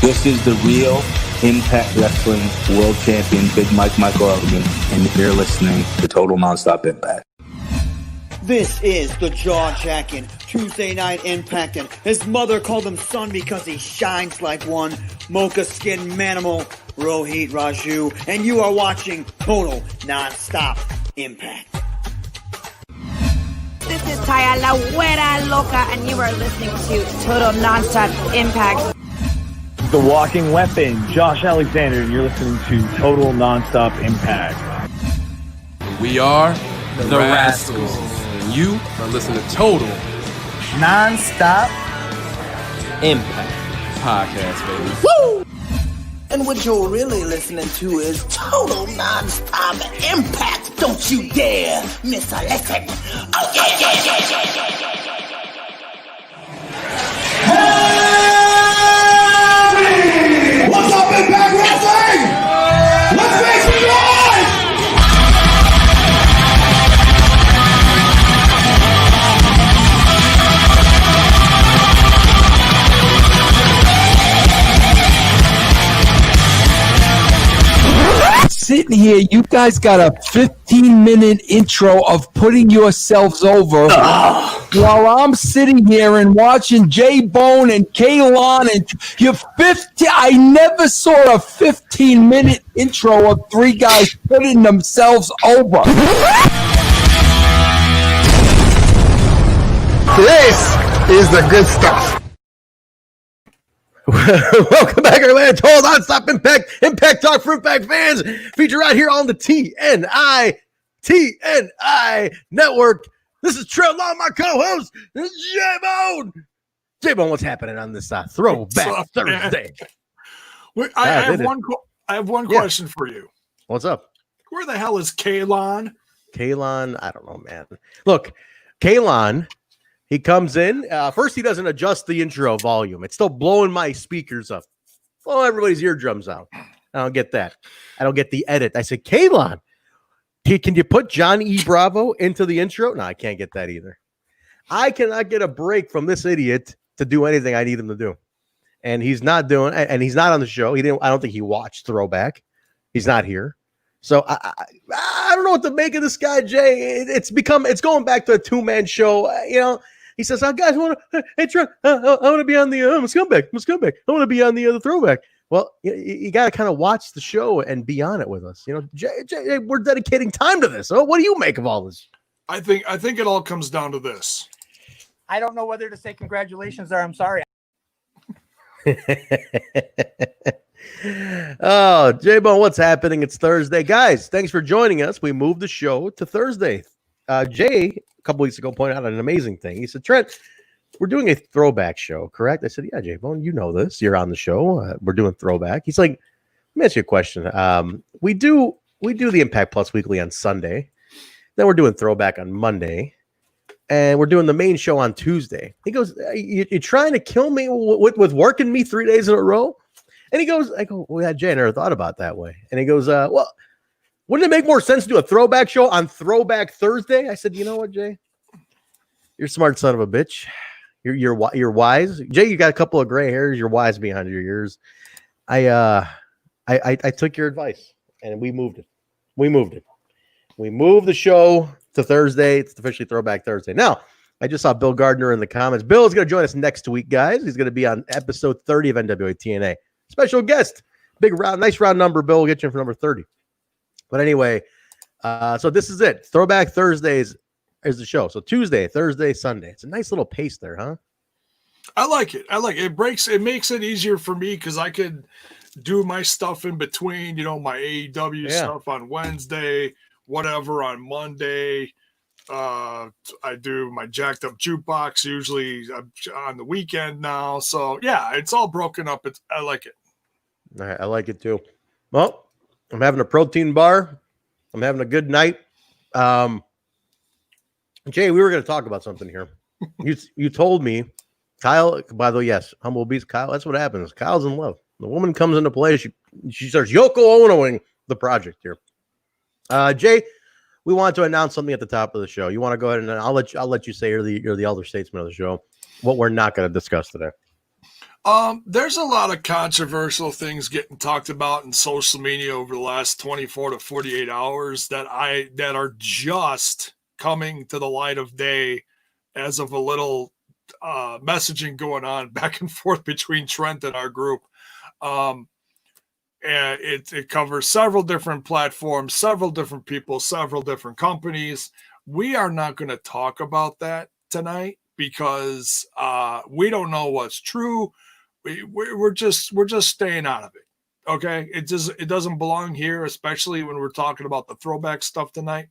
This is the real Impact Wrestling World Champion, Big Mike Michael Elgin, and you're listening to Total Nonstop Impact. This is the jaw-jacking Tuesday Night Impact, and his mother called him son because he shines like one. Mocha Skin Manimal, Rohit Raju, and you are watching Total Nonstop Impact. This is Taya La Güera Loca, and you are listening to Total Nonstop Impact. The Walking Weapon, Josh Alexander, and you're listening to Total Nonstop Impact. We are the Rascals, and you are listening to Total Nonstop Impact Podcast, baby. Woo! And what you're really listening to is Total Nonstop Impact. Don't you dare miss a lesson. Oh yeah, yeah, yeah, yeah, yeah. What's up, Impact Wrestling? Let's make some noise! Sitting here, you guys got a 15-minute intro of putting yourselves over while I'm sitting here and watching J-Bone and Kaylon and your 50. I never saw a 15-minute intro of three guys putting themselves over. This is the good stuff. Welcome back, everybody. Total Nonstop Impact Talk for Impact fans. Feature right here on the TNI Network. This is Trent Long, my co-host. This is J-Bone. J-Bone, what's happening on this Throwback Thursday? I have one question for you. What's up? Where the hell is Kaylon? Kaylon, I don't know, man. Look, Kaylon, he comes in. First, he doesn't adjust the intro volume. It's still blowing my speakers up. Blow everybody's eardrums out. I don't get that. I don't get the edit. I said, Kaylon, can you put John E. Bravo into the intro? No, I can't get that either. I cannot get a break from this idiot to do anything I need him to do. And he's not doing, and he's not on the show. I don't think he watched Throwback. He's not here. So I don't know what to make of this guy, Jay. It's going back to a two-man show. He says, "Oh, guys, hey, Trent, I want to be on the scumbag. I want to be on the Throwback." Well, you got to kind of watch the show and be on it with us. Jay, we're dedicating time to this. So what do you make of all this? I think it all comes down to this. I don't know whether to say congratulations or I'm sorry. Oh, J-Bone, what's happening? It's Thursday. Guys, thanks for joining us. We moved the show to Thursday. Jay, a couple weeks ago, pointed out an amazing thing. He said, Trent, we're doing a throwback show, correct? I said, yeah, J-Bone, you know this. You're on the show. We're doing throwback. He's like, let me ask you a question. We do the Impact Plus Weekly on Sunday. Then we're doing throwback on Monday. And we're doing the main show on Tuesday. He goes, you're trying to kill me with working me 3 days in a row? And he goes, I go, well, yeah, Jay, I never thought about that way. And he goes, well, wouldn't it make more sense to do a throwback show on Throwback Thursday? I said, you know what, Jay? You're a smart son of a bitch. You're wise. Jay, you got a couple of gray hairs. You're wise behind your ears. I took your advice, and we moved it. We moved the show to Thursday. It's officially Throwback Thursday. Now, I just saw Bill Gardner in the comments. Bill is going to join us next week, guys. He's going to be on episode 30 of NWA-TNA. Special guest. Nice round number, Bill. We'll get you in for number 30. But anyway, so this is it. Throwback Thursdays is the show. So Tuesday, Thursday, Sunday. It's a nice little pace there, huh? I like it. It makes it easier for me because I could do my stuff in between, my AEW stuff on Wednesday, whatever on Monday. I do my jacked up jukebox usually on the weekend now. So yeah, it's all broken up. I like it. All right, I like it too. Well, I'm having a protein bar. I'm having a good night. Jay, we were going to talk about something here. You told me, Kyle, by the way, yes, Humble Beast, Kyle, that's what happens. Kyle's in love. The woman comes into play. She starts Yoko Onoing the project here. Jay, we want to announce something at the top of the show. You want to go ahead and I'll let you say you're the elder statesman of the show. What we're not going to discuss today. There's a lot of controversial things getting talked about in social media over the last 24 to 48 hours that are just coming to the light of day as of a little messaging going on back and forth between Trent and our group. And it covers several different platforms, several different people, several different companies. We are not going to talk about that tonight because we don't know what's true. We're just staying out of it. Okay. It doesn't belong here, especially when we're talking about the throwback stuff tonight.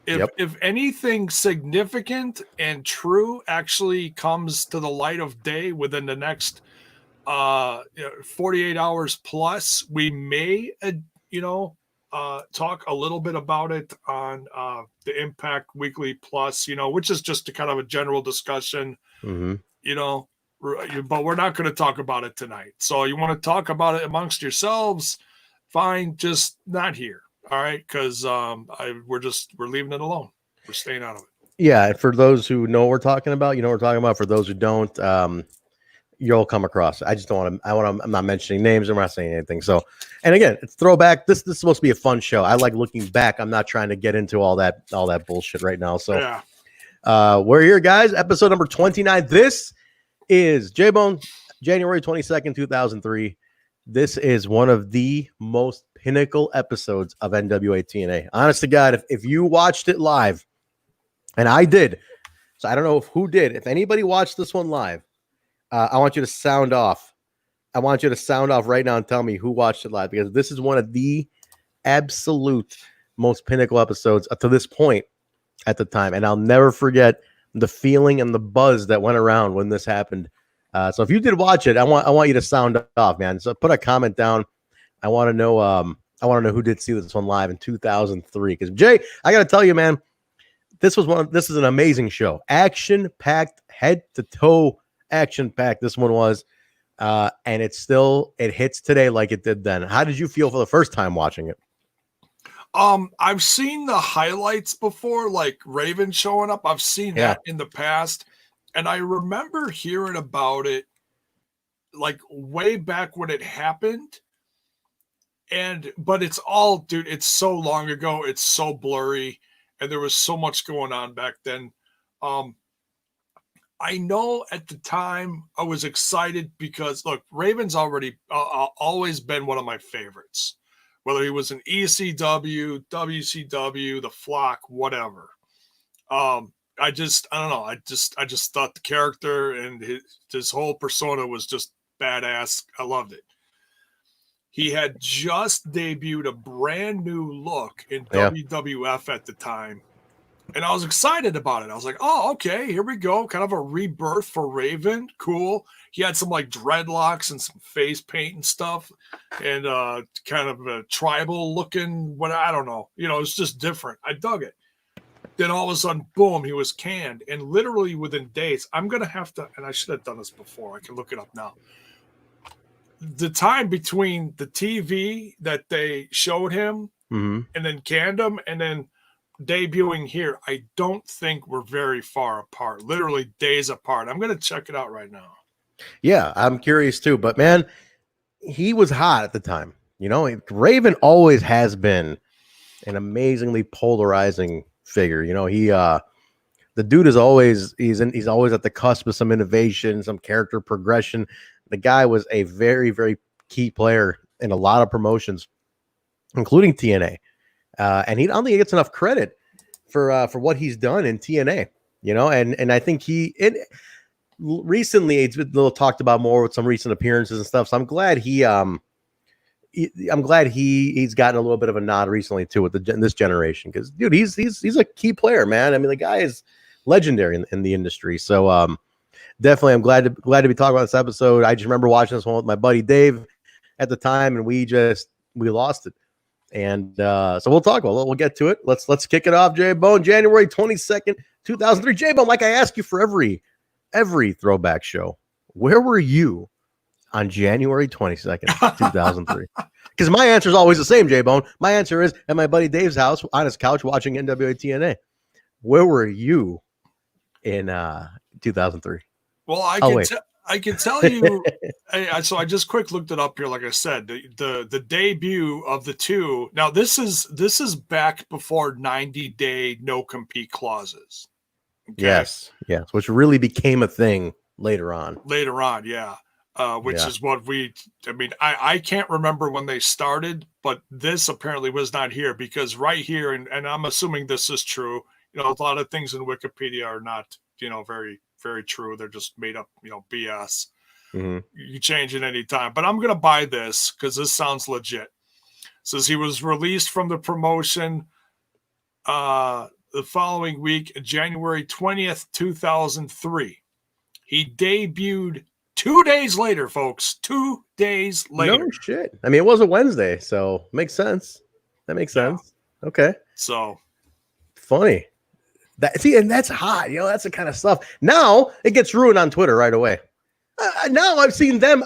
If anything significant and true actually comes to the light of day within the next 48 hours plus, we may talk a little bit about it on the Impact Weekly Plus, which is just a kind of a general discussion, but we're not going to talk about it tonight. So you want to talk about it amongst yourselves, fine, just not here. All right, because we're leaving it alone. We're staying out of it. Yeah, and for those who know what we're talking about, what we're talking about. For those who don't, you'll come across it. I just don't want to. I'm not mentioning names. I'm not saying anything. So, and again, it's throwback. This is supposed to be a fun show. I like looking back. I'm not trying to get into all that bullshit right now. So, yeah. We're here, guys. Episode number 29. This is J-Bone, January 22nd, 2003. This is one of the most pinnacle episodes of NWA-TNA. Honest to God, if you watched it live, and I did, so I don't know who did. If anybody watched this one live, I want you to sound off. I want you to sound off right now and tell me who watched it live, because this is one of the absolute most pinnacle episodes to this point at the time. And I'll never forget the feeling and the buzz that went around when this happened. So if you did watch it, I want you to sound off, man. So put a comment down. I want to know who did see this one live in 2003. Because Jay, I got to tell you, man, this is an amazing show. Action packed, head to toe action packed. This one was, and it hits today like it did then. How did you feel for the first time watching it? I've seen the highlights before, like Raven showing up. I've seen that in the past. And I remember hearing about it like way back when it happened. But it's all, dude, it's so long ago. It's so blurry. And there was so much going on back then. I know at the time I was excited because, look, Raven's always been one of my favorites. Whether he was in ECW, WCW, the Flock, whatever. I don't know. I just thought the character and his whole persona was just badass. I loved it. He had just debuted a brand new look in WWF at the time. And I was excited about it. I was like, oh, okay, here we go. Kind of a rebirth for Raven. Cool. He had some like dreadlocks and some face paint and stuff. And kind of a tribal looking, I don't know. It's just different. I dug it. Then all of a sudden, boom, he was canned. And literally within days, I'm going to have to, and I should have done this before. I can look it up now. The time between the TV that they showed him and then canned him and then debuting here, I don't think we're very far apart. Literally days apart. I'm going to check it out right now. Yeah, I'm curious too. But, man, he was hot at the time. Raven always has been an amazingly polarizing figure. He the dude is always he's always at the cusp of some innovation, some character progression. The guy was a very, very key player in a lot of promotions, including TNA. And I don't think he gets enough credit for what he's done in TNA, and I think recently it's been a little talked about more with some recent appearances and stuff. So I'm glad he's gotten a little bit of a nod recently too with this generation, because dude, he's a key player, man. I mean, the guy is legendary in the industry. So definitely, I'm glad to be talking about this episode. I just remember watching this one with my buddy Dave at the time, and we lost it. And so we'll talk about it. We'll get to it. Let's kick it off, J-Bone. January 22nd, 2003. J-Bone, like I ask you for every throwback show, where were you on January 22nd, 2003? Because my answer is always the same, J-Bone. My answer is at my buddy Dave's house on his couch watching NWA-TNA. Where were you in 2003? Well, I can tell you. So I just quick looked it up here. Like I said, the debut of the two. Now this is back before 90-day no compete clauses. Okay? Yes, which really became a thing later on. Yeah. Which is what I can't remember when they started, but this apparently was not here because right here, and I'm assuming this is true. A lot of things in Wikipedia are not, very, very true. They're just made up, BS. Mm-hmm. You change it anytime, but I'm going to buy this because this sounds legit. It says he was released from the promotion the following week, January 20th, 2003. He debuted 2 days later, folks. 2 days later. No shit. I mean, it was a Wednesday, so makes sense. That makes sense. Okay. So funny. And that's hot. That's the kind of stuff. Now it gets ruined on Twitter right away. Now I've seen them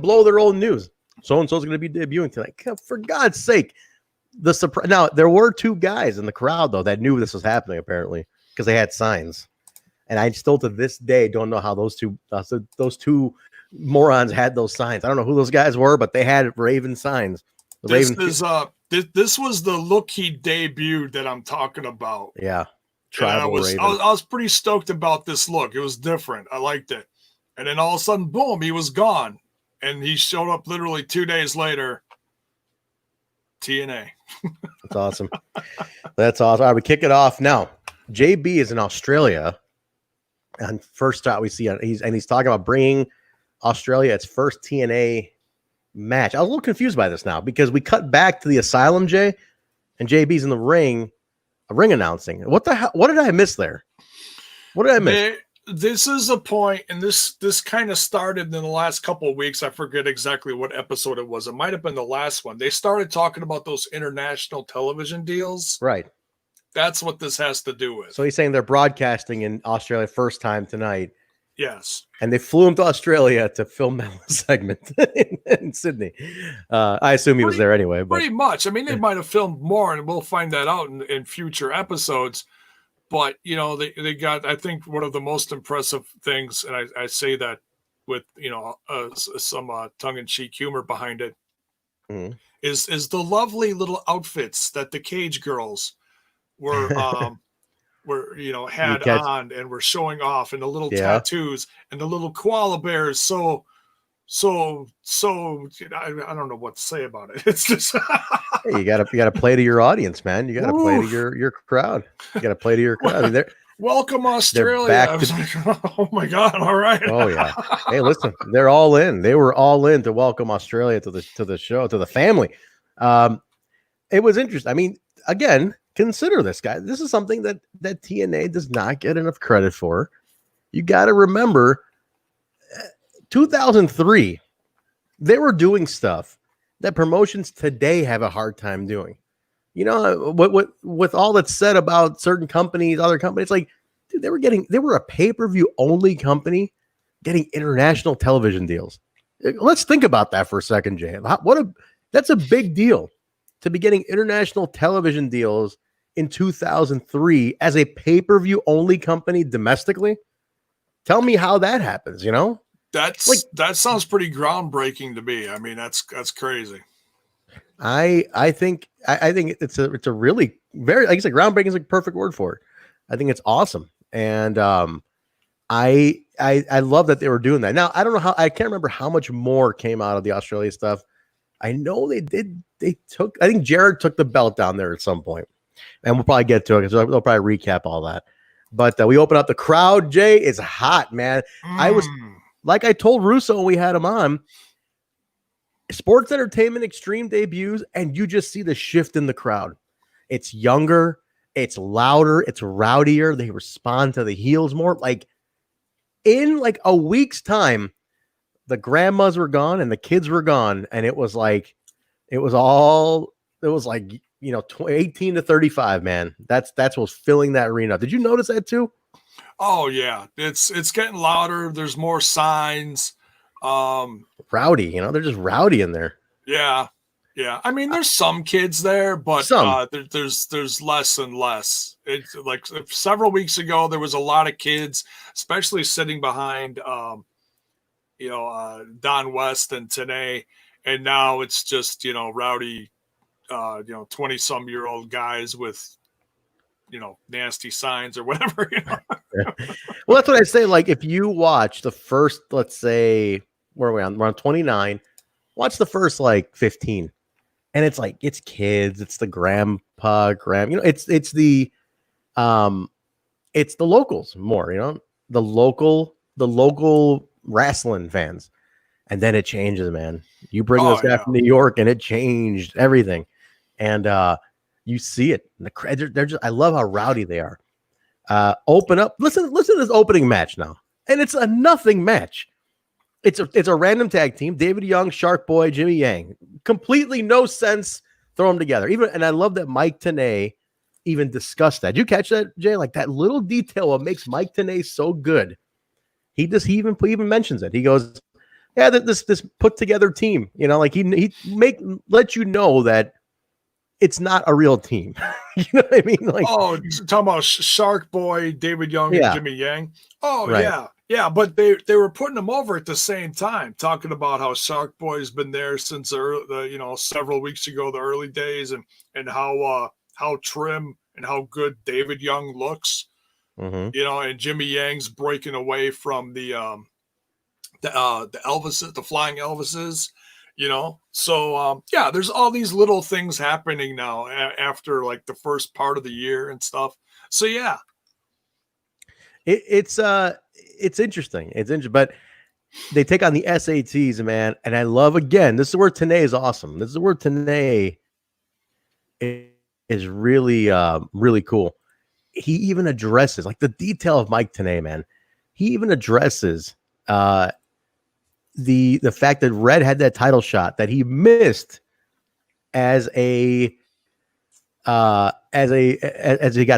blow their own news. So and so is going to be debuting tonight. For God's sake, the surprise. Now there were two guys in the crowd though that knew this was happening apparently because they had signs. And I still to this day don't know how those two morons had those signs. I don't know who those guys were, but they had Raven signs. This was the look he debuted that I'm talking about. Yeah. I was pretty stoked about this look. It was different. I liked it. And then all of a sudden, boom, he was gone. And he showed up literally 2 days later. TNA. That's awesome. That's awesome. All right, we kick it off now. JB is in Australia. And first shot we see, he's talking about bringing Australia its first TNA match. I was a little confused by this now because we cut back to the Asylum, Jay, and JB's in the ring announcing. What the hell? What did I miss there? What did I miss? This is a point, and this kind of started in the last couple of weeks. I forget exactly what episode it was. It might have been the last one. They started talking about those international television deals. Right. That's what this has to do with. So he's saying they're broadcasting in Australia first time tonight. Yes. And they flew him to Australia to film that segment in Sydney. I assume he was there anyway. But pretty much. I mean, they might have filmed more, and we'll find that out in future episodes. But, they got, I think, one of the most impressive things, and I say that with, some tongue-in-cheek humor behind it, is the lovely little outfits that the Cage girls were had on and were showing off, and the little tattoos and the little koala bears. So I don't know what to say about it. It's just hey, you gotta play to your audience, man. You gotta play to your crowd. You gotta play to your crowd. I mean, welcome Australia. I was like, oh my God! All right. Oh yeah. Hey, listen, they're all in. They were all in to welcome Australia to the show, to the family. It was interesting. I mean, again, consider this, guy. This is something that TNA does not get enough credit for. You got to remember, 2003, they were doing stuff that promotions today have a hard time doing. What with all that's said about certain companies, other companies, like, dude, they were a pay-per-view only company getting international television deals. Let's think about that for a second, Jay. That's a big deal to be getting international television deals in 2003 as a pay-per-view only company domestically. Tell me how that happens, that sounds pretty groundbreaking to me. I mean, that's crazy. I think it's a really very, like I said, groundbreaking is a perfect word for it. I think it's awesome. And I love that they were doing that. Now, I don't know I can't remember how much more came out of the Australia stuff. I know I think Jared took the belt down there at some point, and we'll probably get to it because they'll probably recap all that. But we open up the crowd. Jay is hot, man. I was, like I told Russo when we had him on, Sports Entertainment Xtreme debuts, and you just see the shift in the crowd. It's younger, it's louder, it's rowdier. They respond to the heels more. Like in like a week's time, the grandmas were gone and the kids were gone, and it was like 18 to 35, man. That's what was filling that arena. Did you notice that too? Oh yeah, it's getting louder. There's more signs. Rowdy, they're just rowdy in there. Yeah. I mean, there's some kids there, but there's less and less. It's like several weeks ago, there was a lot of kids, especially sitting behind Don West and Tna, and now it's just rowdy 20-some-year-old guys with nasty signs or whatever. Well, that's what I say. Like, if you watch the first, let's say, where are we on? We're on 29. Watch the first 15, and it's like it's kids, it's the grandpa, it's the locals more, the local wrestling fans, and then it changes, man. You bring this guy from New York, and it changed everything, and you see it. They're just. I love how rowdy they are. Open up. Listen to this opening match now, and it's a nothing match. It's a random tag team. David Young, Shark Boy, Jimmy Yang. Completely no sense. Throw them together. And I love that Mike Tenay even discussed that. Did you catch that, Jay? Like that little detail what makes Mike Tenay so good. He even mentions it. He goes, "Yeah, this put together team. He let you know that it's not a real team." You know what I mean? Like, oh, talking about Shark Boy, David Young, and Jimmy Yang. Oh, right. Yeah, but they were putting them over at the same time, talking about how Shark Boy's been there since several weeks ago, the early days, and how trim and how good David Young looks. Mm-hmm. And Jimmy Yang's breaking away from the Elvises, the Flying Elvises. So there's all these little things happening now after the first part of the year and stuff. So yeah, it's interesting. It's interesting, but they take on the SATs, man. And I love, again, this is where Tna is awesome. This is where Tna is really, really cool. He even addresses the detail of Mike Tna, man. He even addresses the fact that Red had that title shot that he missed as he got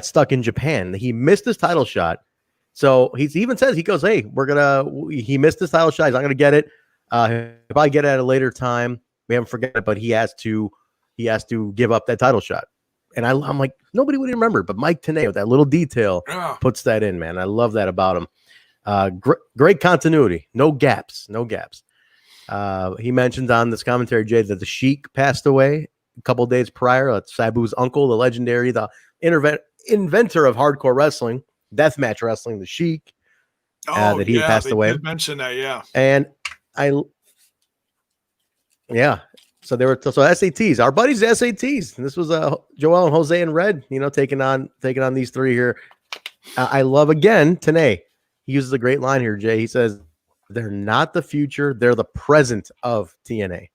stuck in Japan. He missed his title shot. So he even says, he goes, "Hey, he missed his title shot. He's not going to get it. He'll probably get it at a later time. We haven't forgotten it, but he has to give up that title shot." And I'm like, nobody would remember, but Mike Tenay with that little detail puts that in, man. I love that about him. Great continuity. No gaps. He mentioned on this commentary, Jay, that the Sheik passed away a couple of days prior. That's Sabu's uncle, the legendary, the inventor of hardcore wrestling, deathmatch wrestling, the Sheik. That he passed away. Did mention that, yeah. And so they were SATs, our buddies SATs. And this was Joel and Jose and Red, taking on these three here. I love, again, Tenay. He uses a great line here, Jay. He says, "They're not the future, they're the present of TNA."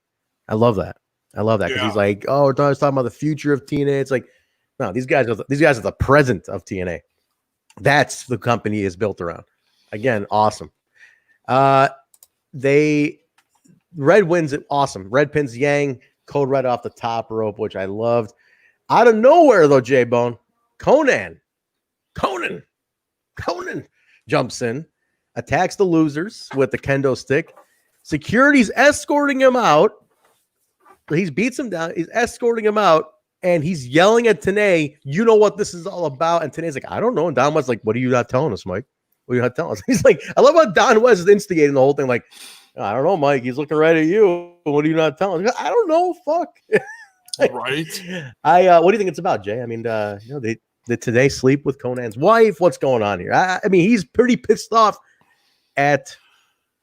I love that. Because he's like, "Oh, we're talking about the future of TNA." It's like, no, these guys are the present of TNA. That's the company is built around. Again, awesome. Red wins it. Awesome. Red pins Yang, Code Red off the top rope, which I loved. Out of nowhere, though, J-Bone, Conan jumps in, attacks the losers with the kendo stick. Security's escorting him out. He beats him down. He's escorting him out, and he's yelling at Tenay, "You know what this is all about?" And Tenay's like, "I don't know." And Don West's like, "What are you not telling us, Mike? What are you not telling us?" He's like, I love how Don West is instigating the whole thing. Like, "I don't know, Mike. He's looking right at you. What are you not telling us?" I don't know. Fuck. Right. What do you think it's about, Jay? I mean, did Tenay sleep with Conan's wife? What's going on here? I mean, he's pretty pissed off at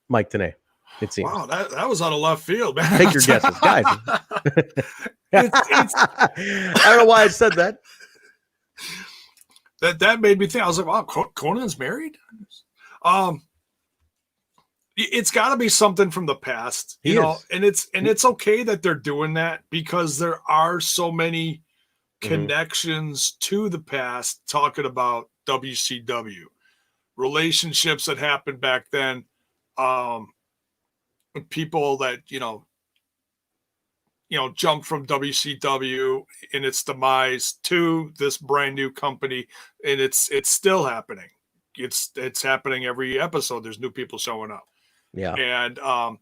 Mike Tenay, it seems. Wow, that was out of left field, man. Take your guesses, guys. I don't know why I said that. That made me think. I was like, "Wow, Conan's married." It's got to be something from the past, and it's okay that they're doing that because there are so many connections to the past, talking about WCW relationships that happened back then, people that jumped from WCW in its demise to this brand new company, and it's still happening. It's happening every episode. There's new people showing up. Yeah. And I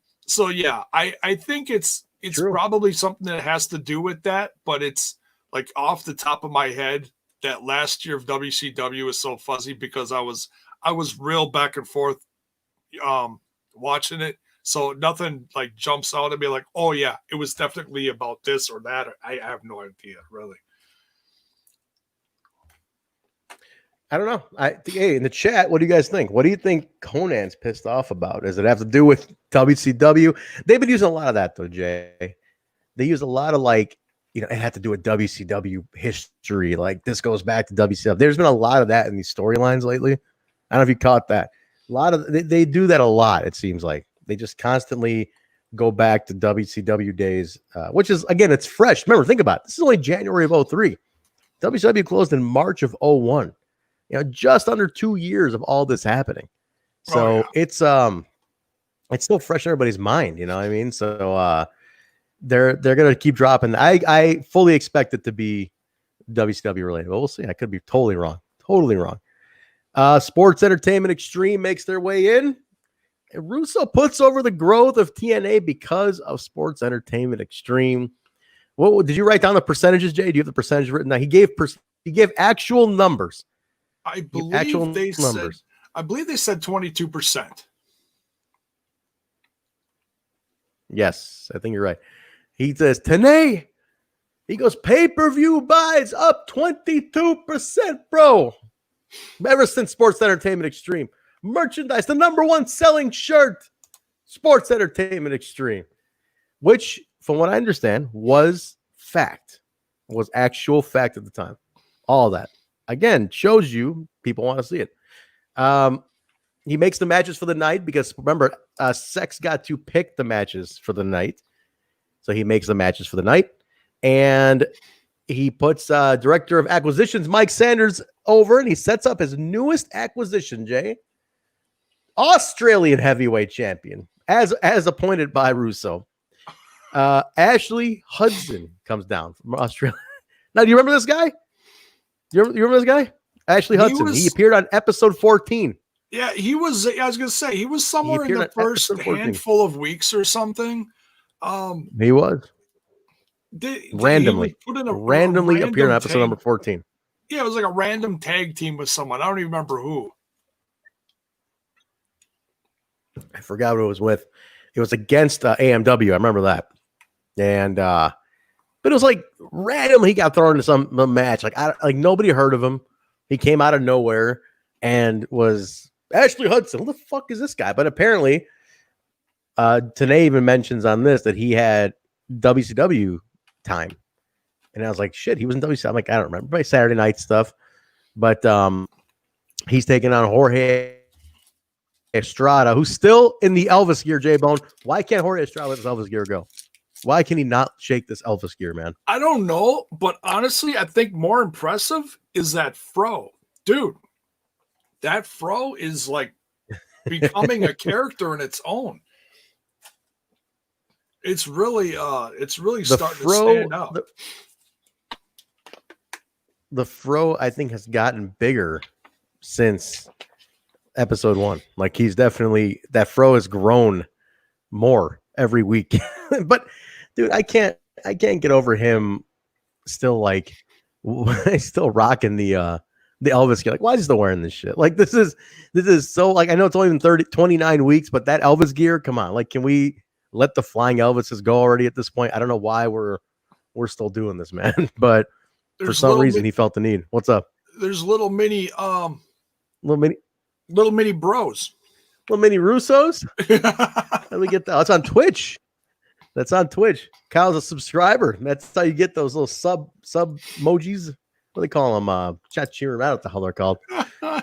think it's True. Probably something that has to do with that, but it's like off the top of my head, that last year of WCW is so fuzzy because I was real back and forth watching it So nothing like jumps out at me like, oh yeah, it was definitely about this or that. I have no idea, really. I don't know. Hey, in the chat, what do you guys think? What do you think Conan's pissed off about? Does it have to do with WCW? They've been using a lot of that, though, Jay. They use a lot of, like, you know, it had to do with WCW history. Like, this goes back to WCW. There's been a lot of that in these storylines lately. I don't know if you caught that. A lot of they do that a lot, it seems like. They just constantly go back to WCW days, which is, again, it's fresh. Remember, think about it. This is only January of 03. WCW closed in March of 01. You know, just under 2 years of all this happening. So it's still fresh in everybody's mind, you know what I mean? So they're gonna keep dropping. I fully expect it to be WCW related, but we'll see. I could be totally wrong. Totally wrong. Sports Entertainment Xtreme makes their way in. And Russo puts over the growth of TNA because of Sports Entertainment Xtreme. What did you write down the percentages, Jay? Do you have the percentage written down? He gave actual numbers. I believe they said 22%. Yes, I think you're right. He says, TNA, he goes, pay-per-view buys up 22%, bro. Ever since Sports Entertainment Xtreme. Merchandise, the #1 selling shirt, Sports Entertainment Xtreme, which, from what I understand, was actual fact at the time. All that. Again, shows you people want to see it. He makes the matches for the night because, remember, S.E.X got to pick the matches for the night. So he makes the matches for the night. And he puts Director of Acquisitions, Mike Sanders, over, and he sets up his newest acquisition, Jay. Australian Heavyweight Champion, as appointed by Russo. Ashley Hudson comes down from Australia. Now, do you remember this guy? You remember this guy? Ashley Hudson. He appeared on episode 14. Yeah, he was. I was going to say, he was somewhere in the first handful of weeks or something. He was. Randomly He appeared on episode number 14. Yeah, it was like a random tag team with someone. I don't even remember who. I forgot what it was with. It was against AMW. I remember that. And but it was like randomly he got thrown into some match. Like nobody heard of him. He came out of nowhere and was Ashley Hudson. Who the fuck is this guy? But apparently, Tna even mentions on this that he had WCW time. And I was like, shit, he was in WCW. I'm like, I don't remember. Probably Saturday night stuff. But he's taking on Jorge Estrada, who's still in the Elvis gear, J-Bone. Why can't Jorge Estrada let this Elvis gear go? Why can he not shake this Elvis gear, man? I don't know, but honestly, I think more impressive is that fro. Dude, that fro is like becoming a character in its own. It's really starting to stand out. The fro, I think, has gotten bigger since episode 1. Like, he's definitely, that fro has grown more every week. But dude, I can't get over him still, like, still rocking the Elvis gear. Like, why is he still wearing this shit? Like, this is so, like, I know it's only been 29 weeks, but that Elvis gear, come on. Like, can we let the flying Elvises go already at this point? I don't know why we're still doing this, man. But for some reason he felt the need. What's up? There's little mini bros. Little mini Russos. Let me get that. That's on Twitch. Kyle's a subscriber. That's how you get those little sub emojis. What do they call them? Chat cheering. I don't know what the hell they're called.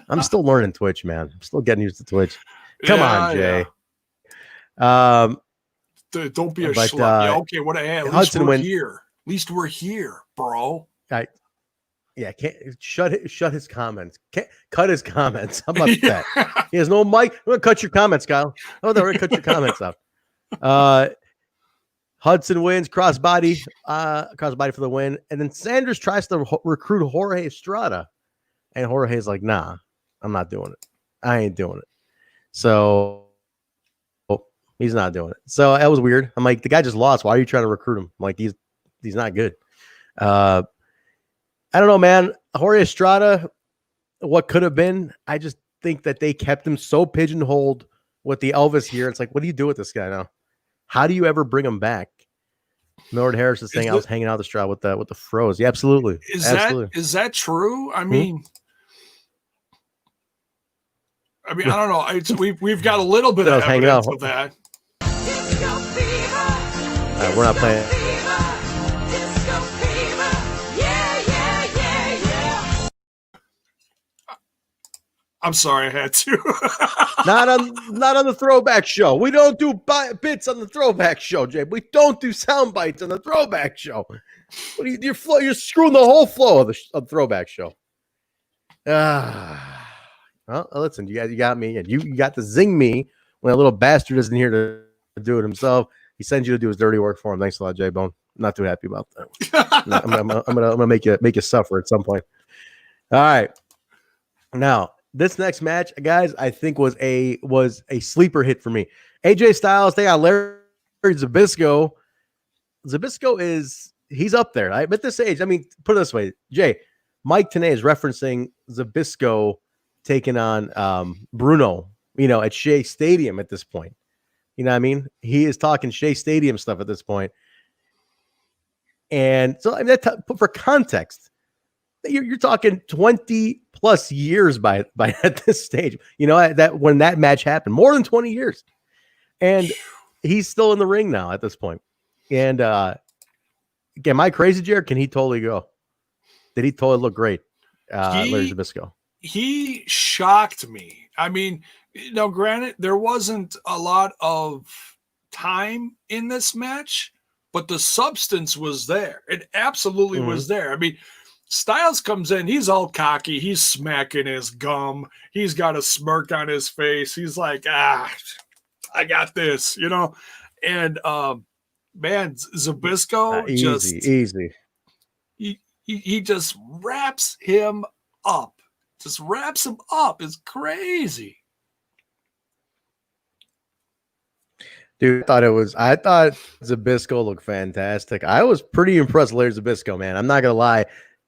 I'm still learning Twitch, man. I'm still getting used to Twitch. Come on, Jay. Yeah. Don't be a slut. Yeah, okay, what at least we're here. At least we're here, bro. Can't shut his comments. Can't cut his comments. How about that? He has no mic. I'm gonna cut your comments, Kyle. Oh, they're gonna cut your comments out. Hudson wins crossbody for the win, and then Sanders tries to recruit Jorge Estrada, and Jorge's like, "Nah, I'm not doing it. I ain't doing it." So he's not doing it. So that was weird. I'm like, the guy just lost. Why are you trying to recruit him? Like, he's not good. I don't know, man. Jorge Estrada, what could have been? I just think that they kept him so pigeonholed with the Elvis here. It's like, what do you do with this guy now? How do you ever bring him back? Millard Harris is saying I was hanging out the straw with the froze. Yeah, absolutely. Is that true? I mean, I don't know. We've got a little bit of evidence of that. We're not playing. I'm sorry, I had to. not on the Throwback Show. We don't do bits on the Throwback Show, Jay. We don't do sound bites on the Throwback Show. What are you're screwing the whole flow of the Throwback Show. Well, listen, you got me, and you got to zing me when a little bastard isn't here to do it himself. He sends you to do his dirty work for him. Thanks a lot, J Bone. I'm not too happy about that. I'm gonna make you suffer at some point. All right, now. This next match, guys, I think was a sleeper hit for me. AJ Styles, they got Larry Zbyszko. Zbyszko he's up there. Right? At this age, I mean, put it this way, Jay, Mike Tna is referencing Zbyszko taking on Bruno, at Shea Stadium at this point. You know what I mean? He is talking Shea Stadium stuff at this point. And so, I mean, for context, you're talking 20 plus years by at this stage, that when that match happened, more than 20 years, and he's still in the ring now at this point. And am I crazy, Jared? Can he totally go? Did he totally look great? Larry Zbyszko. He shocked me. I mean, granted, there wasn't a lot of time in this match, but the substance was there. It absolutely was there. I mean, Styles comes in, he's all cocky, he's smacking his gum, he's got a smirk on his face, he's like, I got this, and man, Zbyszko easy. He just wraps him up. It's crazy. Dude, I thought Zbyszko looked fantastic. I was pretty impressed with Larry Zbyszko, man. I'm not gonna lie.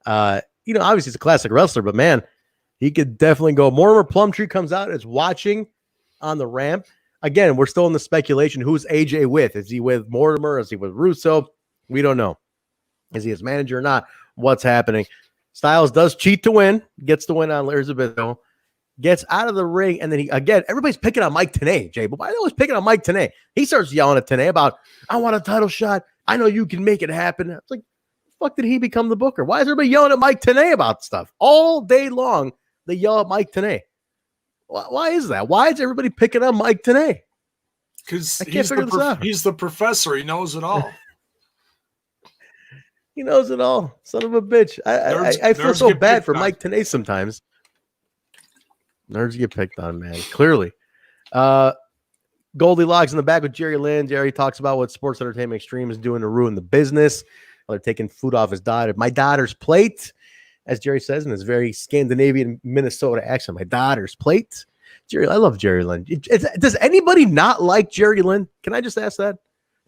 Obviously he's a classic wrestler, but man, he could definitely go. Mortimer Plumtree comes out, is watching on the ramp. Again, we're still in the speculation. Who's AJ with? Is he with Mortimer? Is he with Russo? We don't know. Is he his manager or not? What's happening? Styles does cheat to win, gets the win on Larry Zbyszko, gets out of the ring, and then everybody's picking on Mike Tna, Jay, but why are they always picking on Mike Tna? He starts yelling at Tna about, I want a title shot. I know you can make it happen. It's like, fuck did he become the booker? Why is everybody yelling at Mike Tna about stuff all day long? They yell at Mike Tna. Why is that? Why is everybody picking on Mike Tna? Because he's the professor. He knows it all. He knows it all. Son of a bitch. I feel so bad for Mike Tna sometimes. Nerds get picked on, man. Clearly. Goldilocks in the back with Jerry Lynn. Jerry talks about what Sports Entertainment Xtreme is doing to ruin the business. They're taking food off his daughter. My daughter's plate, as Jerry says in his very Scandinavian Minnesota accent. My daughter's plate. Jerry, I love Jerry Lynn. Does anybody not like Jerry Lynn? Can I just ask that?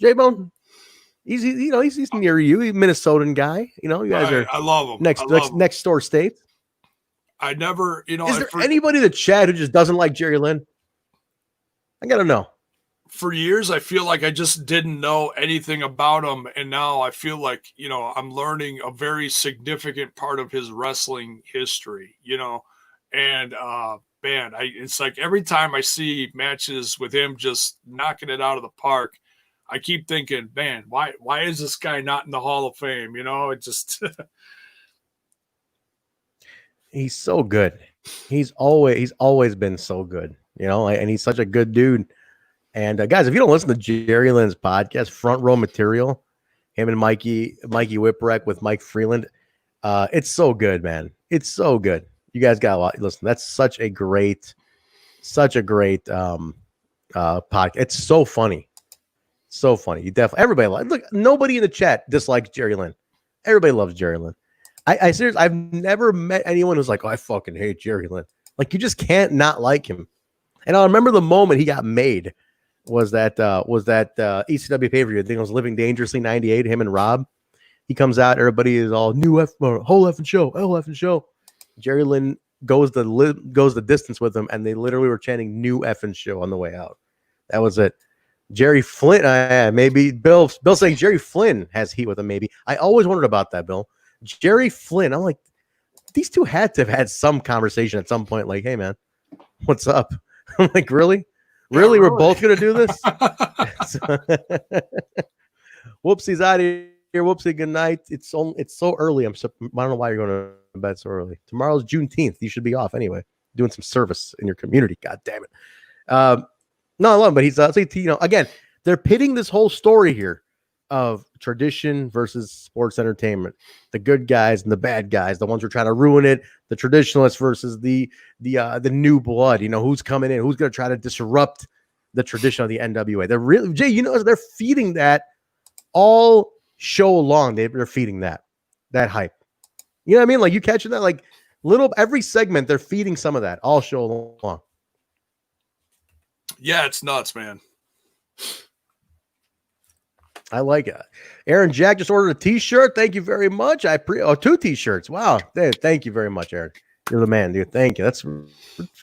J-Bone? He's near you. He's a Minnesotan guy. You guys are. I love him. Next door state. I never, Is there anybody in the chat who just doesn't like Jerry Lynn? I gotta know. For years, I feel like I just didn't know anything about him, and now I feel like I'm learning a very significant part of his wrestling history. And man, it's like every time I see matches with him just knocking it out of the park, I keep thinking, man, why is this guy not in the Hall of Fame? It just. He's so good. He's always been so good, and he's such a good dude. And guys, if you don't listen to Jerry Lynn's podcast, Front Row Material, him and Mikey Whipwreck with Mike Freeland, it's so good, man. It's so good. You guys got a lot. Listen, that's such a great podcast. It's so funny. So funny. You definitely everybody look. Nobody in the chat dislikes Jerry Lynn. Everybody loves Jerry Lynn. I seriously, I've never met anyone who's like, oh, I fucking hate Jerry Lynn. Like, you just can't not like him. And I remember the moment he got made was that ECW pay-per-view. I think it was Living Dangerously 98, him and Rob. He comes out, everybody is all whole effing show. Jerry Lynn goes the distance with them, and they literally were chanting "new effing show" on the way out. That was it. Jerry Flynn, maybe Bill saying Jerry Flynn has heat with him. Maybe I always wondered about that, Bill. Jerry Flynn. I'm like, these two had to have had some conversation at some point. Like, hey man, what's up? I'm like, really? Really? We're both gonna do this? Whoopsie's out of here. Whoopsie, good night. It's so early. I don't know why you're going to bed so early. Tomorrow's Juneteenth. You should be off anyway, doing some service in your community. God damn it. No, I love him, but he's again, they're pitting this whole story here of tradition versus sports entertainment. The good guys and the bad guys, the ones who are trying to ruin it, the traditionalists versus the new blood. Who's coming in, who's going to try to disrupt the tradition of the NWA. They're really, Jay, they're feeding that all show long. They're feeding that hype. You know what I mean? Like, you catching that? Like, every segment they're feeding some of that all show long. Yeah, it's nuts, man. I like it. Aaron Jack just ordered a t-shirt. Thank you very much. 2 t-shirts. Wow. Thank you very much, Aaron. You're the man, dude. Thank you. That's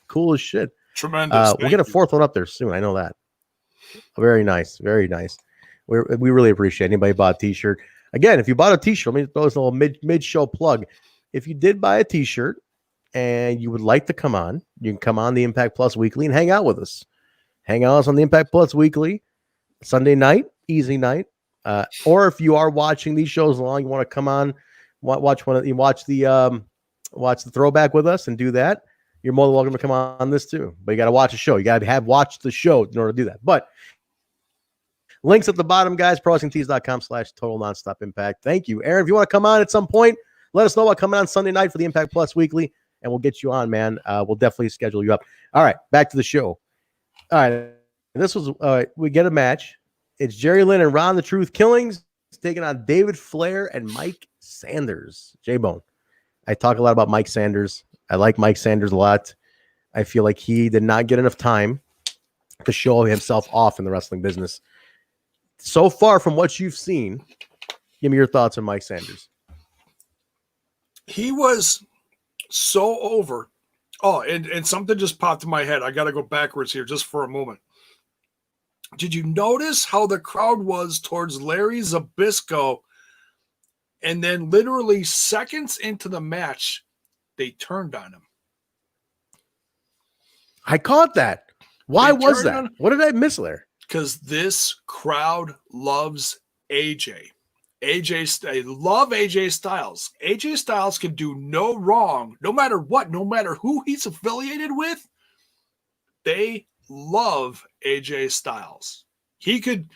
cool as shit. Tremendous. We'll get a 4th one up there soon. I know that. Very nice. Very nice. We really appreciate anybody bought a t-shirt. Again, if you bought a t-shirt, let me throw this a little mid-show plug. If you did buy a t-shirt and you would like to come on, you can come on the Impact Plus Weekly and hang out with us. Hang out with us on the Impact Plus Weekly, Sunday night, easy night. Or if you are watching these shows along, you want to come on, watch the throwback with us and do that. You're more than welcome to come on this too. But you got to watch the show. You got to have watched the show in order to do that. But links at the bottom, guys. ProWrestlingTees.com/Total Nonstop Impact. Thank you, Aaron. If you want to come on at some point, let us know about coming on Sunday night for the Impact Plus Weekly, and we'll get you on, man. We'll definitely schedule you up. All right, back to the show. All right, this was we get a match. It's Jerry Lynn and Ron the Truth Killings taking on David Flair and Mike Sanders. J-Bone. I talk a lot about Mike Sanders. I like Mike Sanders a lot. I feel like he did not get enough time to show himself off in the wrestling business. So far from what you've seen, give me your thoughts on Mike Sanders. He was so over. Oh, and something just popped in my head. I got to go backwards here just for a moment. Did you notice how the crowd was towards Larry Zbyszko? And then literally seconds into the match, they turned on him. I caught that. Why was that? What did I miss there? Because this crowd loves AJ. They love AJ Styles. AJ Styles can do no wrong, no matter what, no matter who he's affiliated with. They love AJ Styles. He could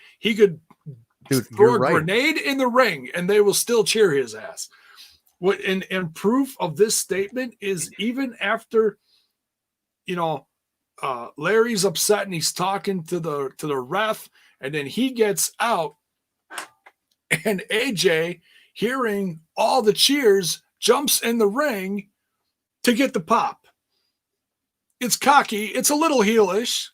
throw a grenade in the ring and they will still cheer his ass. And proof of this statement is even after, Larry's upset and he's talking to the ref, and then he gets out, and AJ, hearing all the cheers, jumps in the ring to get the pop. It's cocky. It's a little heelish,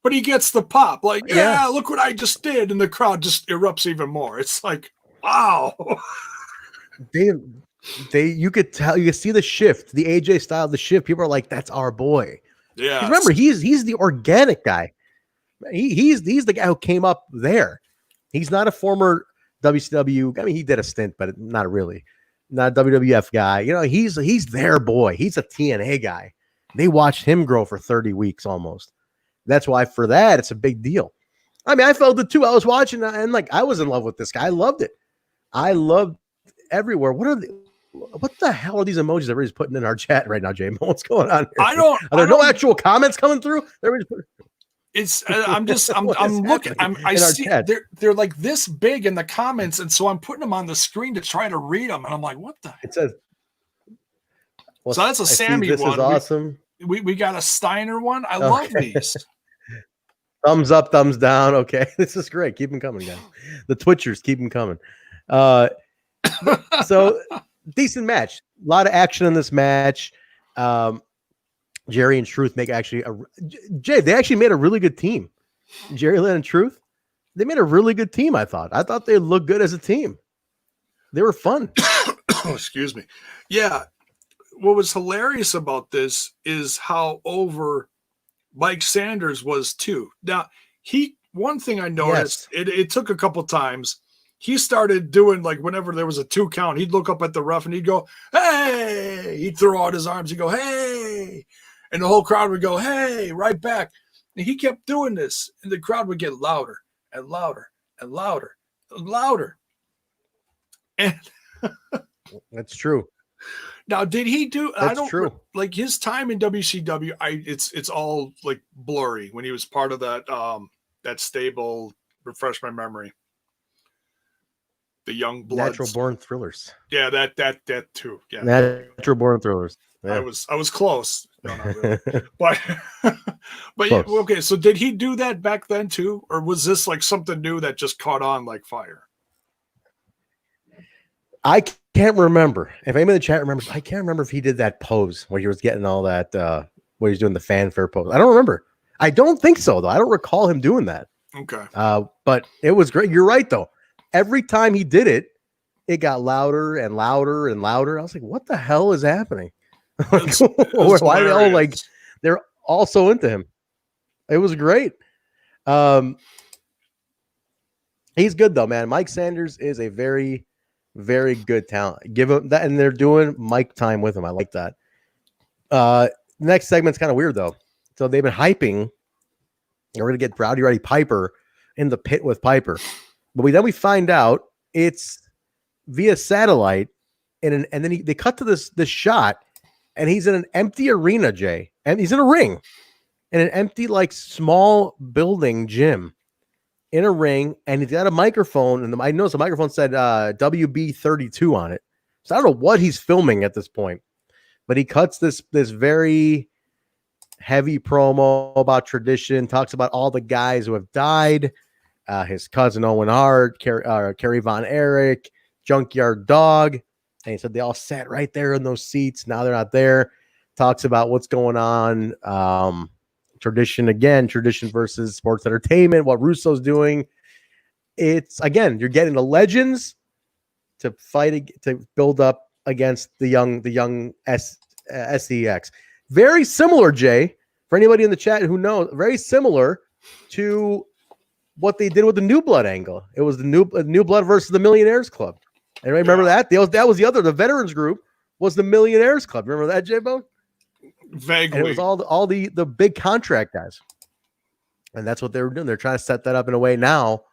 but he gets the pop. Like, yeah, look what I just did. And the crowd just erupts even more. It's like, wow. You could tell, you could see the shift, the AJ style, the shift. People are like, that's our boy. Yeah. Remember, he's the organic guy. He's the guy who came up there. He's not a former WCW. I mean, he did a stint, but not really. Not a WWF guy. He's their boy. He's a TNA guy. They watched him grow for 30 weeks almost. That's why for that, it's a big deal. I mean, I felt it too. I was watching and I was in love with this guy. I loved it. I loved everywhere. What the hell are these emojis everybody's putting in our chat right now, Jay? What's going on here? Are there no actual comments coming through? I'm looking. I see they're like this big in the comments, and so I'm putting them on the screen to try to read them, and I'm like, what the? It says. Well, so that's a Sammy this one. This is awesome. We got a Steiner one. I love these. Thumbs up, thumbs down. Okay, this is great. Keep them coming, guys. The Twitchers, keep them coming. So decent match. A lot of action in this match. Jerry and Truth make actually they actually made a really good team. Jerry Lynn and Truth, they made a really good team. I thought they looked good as a team. They were fun. Oh, excuse me. Yeah. what was hilarious about this is how over Mike Sanders was too. Now, one thing I noticed, it took a couple times. He started doing, like, whenever there was a 2 count, he'd look up at the ref and he'd go, "Hey!" He'd throw out his arms. He'd go, "Hey!" And the whole crowd would go, "Hey!" right back. And he kept doing this, and the crowd would get louder and louder and louder and louder. And that's true. Now, did he do? That's I don't true. Like his time in WCW. It's all like blurry when he was part of that stable. Refresh my memory. The Young Bloods. Natural Born Thrillers. Yeah, that too. Yeah, Natural Born Thrillers. Yeah. I was close. No, not really. but yeah, okay. So did he do that back then too, or was this like something new that just caught on like fire? I can't remember. If anybody in the chat remembers, I can't remember if he did that pose where he was getting all that, where he was doing the fanfare pose. I don't remember. I don't think so, though. I don't recall him doing that. Okay. But it was great. You're right, though. Every time he did it, it got louder and louder and louder. I was like, what the hell is happening? Why are they all like, they're all so into him? It was great. He's good, though, man. Mike Sanders is a very, very good talent. Give him that, and they're doing Mike time with him. I like that. Next segment's kind of weird, though. So they've been hyping. We're going to get Rowdy Roddy Piper in the pit with Piper. But then we find out it's via satellite, and then they cut to this shot, and he's in an empty arena, Jay. And he's in a ring, in an empty, like, small building gym, in a ring, and he's got a microphone, and I noticed the microphone said WB32 on it. So I don't know what he's filming at this point, but he cuts this very heavy promo about tradition, talks about all the guys who have died, his cousin Owen Hart, Kerry Von Erich, Junkyard Dog, and he said they all sat right there in those seats. Now they're not there. Talks about what's going on. Tradition versus Sports Entertainment, what Russo's doing. It's, again, you're getting the legends to fight, to build up against the young S.E.X. Very similar, Jay, for anybody in the chat who knows, very similar to what they did with the New Blood angle. It was the New Blood versus the Millionaires Club. Anybody remember that? That was the other, the veterans group was the Millionaires Club. Remember that, J-Bone? Vaguely. And it was all the big contract guys. And that's what they were doing. They're trying to set that up in a way now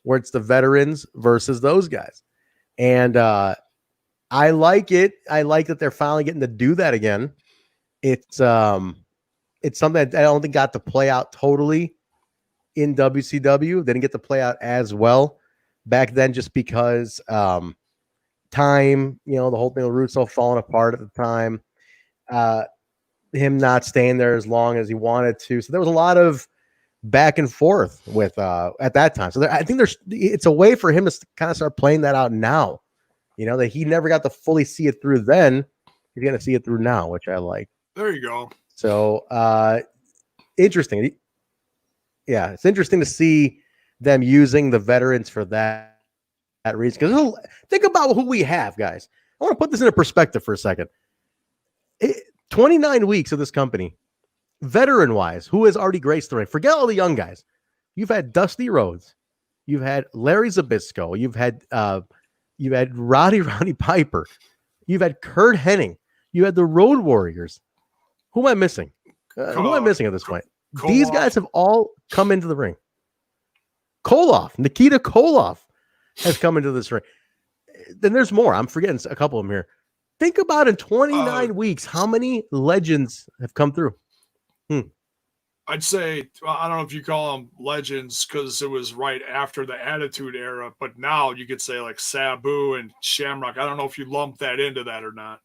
where it's the veterans versus those guys. And I like it. I like that they're finally getting to do that again. It's something that I don't think got to play out totally in WCW. They didn't get to play out as well back then just because time, the whole thing with Russo falling apart at the time. Him not staying there as long as he wanted to. So there was a lot of back and forth with at that time. So I think it's a way for him to kind of start playing that out now. That he never got to fully see it through then. He's going to see it through now, which I like. There you go. So interesting. Yeah, it's interesting to see them using the veterans for that reason. Because think about who we have, guys. I want to put this into perspective for a second. 29 weeks of this company, veteran-wise, who has already graced the ring? Forget all the young guys. You've had Dusty Rhodes. You've had Larry Zbyszko. You've had Roddy Piper. You've had Kurt Hennig. You had the Road Warriors. Who am I missing? Who am I missing at this point? These guys have all come into the ring. Nikita Koloff has come into this ring. Then there's more. I'm forgetting a couple of them here. Think about in 29 weeks, how many legends have come through? I'd say, I don't know if you call them legends because it was right after the Attitude Era, but now you could say like Sabu and Shamrock. I don't know if you lump that into that or not.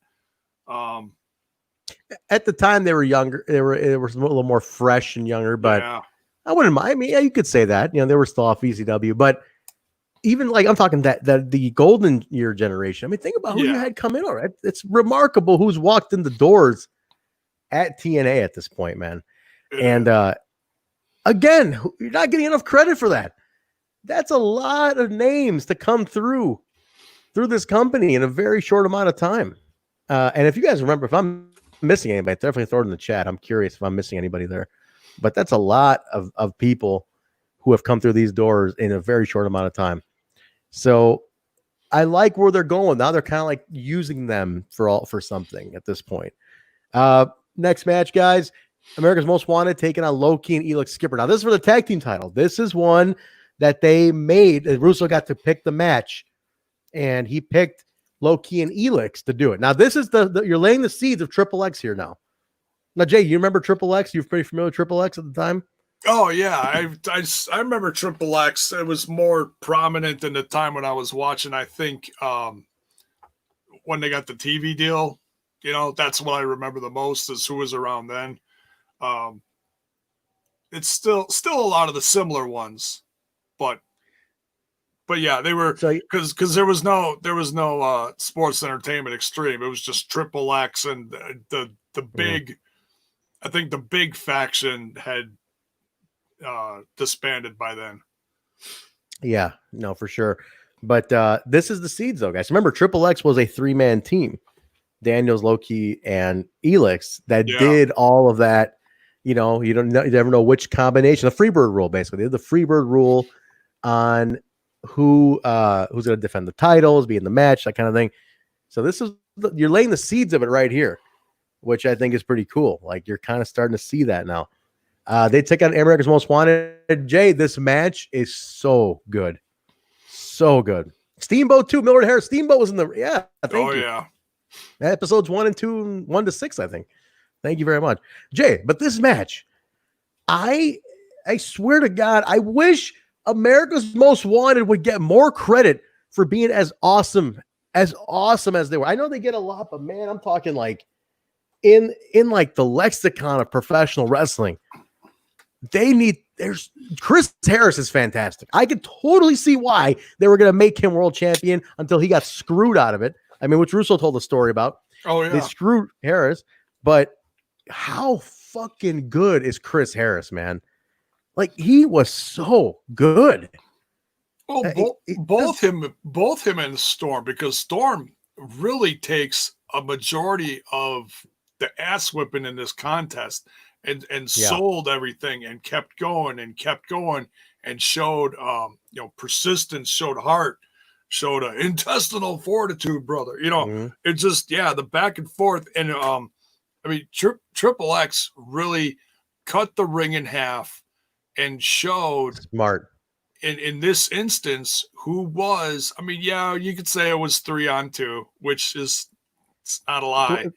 At the time, they were younger. It was a little more fresh and younger, but yeah. I wouldn't mind. I mean, yeah, you could say that. They were still off ECW, but even like I'm talking that the golden year generation. I mean, think about who you had come in. All right, it's remarkable who's walked in the doors at TNA at this point, man. And again, you're not getting enough credit for that. That's a lot of names to come through this company in a very short amount of time. And if you guys remember, if I'm missing anybody, definitely throw it in the chat. I'm curious if I'm missing anybody there. But that's a lot of people who have come through these doors in a very short amount of time. So I like where they're going. Now they're kind of like using them for something at this point. Next match, guys. America's Most Wanted taking on Low-Key and Elix Skipper. Now, this is for the tag team title. This is one that they made. Russo got to pick the match, and he picked Low-Key and Elix to do it. Now, this is you're laying the seeds of Triple X here now. Now, Jay, you remember Triple X? You were pretty familiar with Triple X at the time? Oh, yeah. I remember Triple X. It was more prominent in the time when I was watching, I think, when they got the TV deal. You know, that's what I remember the most is who was around then. It's still a lot of the similar ones, but yeah, they were because there was no Sports Entertainment Extreme. It was just Triple X and the big. I think the big faction had disbanded by then. Yeah, no, for sure. But this is the seeds, though, guys. Remember, Triple X was a 3-man team. Daniels, Low-Key, and Elix that did all of that. You know, you never know which combination. The Freebird rule, basically. They did the Freebird rule on who's going to defend the titles, be in the match, that kind of thing. So this is you're laying the seeds of it right here, which I think is pretty cool. Like you're kind of starting to see that now. They take on America's Most Wanted. Jay, this match is so good, so good. Steamboat too. Millard Harris. Steamboat was in the Thank you. Yeah. Episodes 1 and 2, and 1 to 6, I think. Thank you very much, Jay. But this match, I swear to God, I wish America's Most Wanted would get more credit for being as awesome as they were. I know they get a lot, but man, I'm talking like in like the lexicon of professional wrestling. There's Chris Harris is fantastic. I could totally see why they were going to make him world champion until he got screwed out of it. I mean, which Russo told the story about. Oh, yeah. They screwed Harris, but how fucking good is Chris Harris, man? Like, he was so good. Well, both him and Storm, because Storm really takes a majority of the ass whipping in this contest and sold everything and kept going and showed persistence, showed heart, showed intestinal fortitude, brother. You know, it just the back and forth. And I mean, Triple X really cut the ring in half and showed smart in this instance who was. I mean, you could say it was 3-on-2, which is it's not a lie.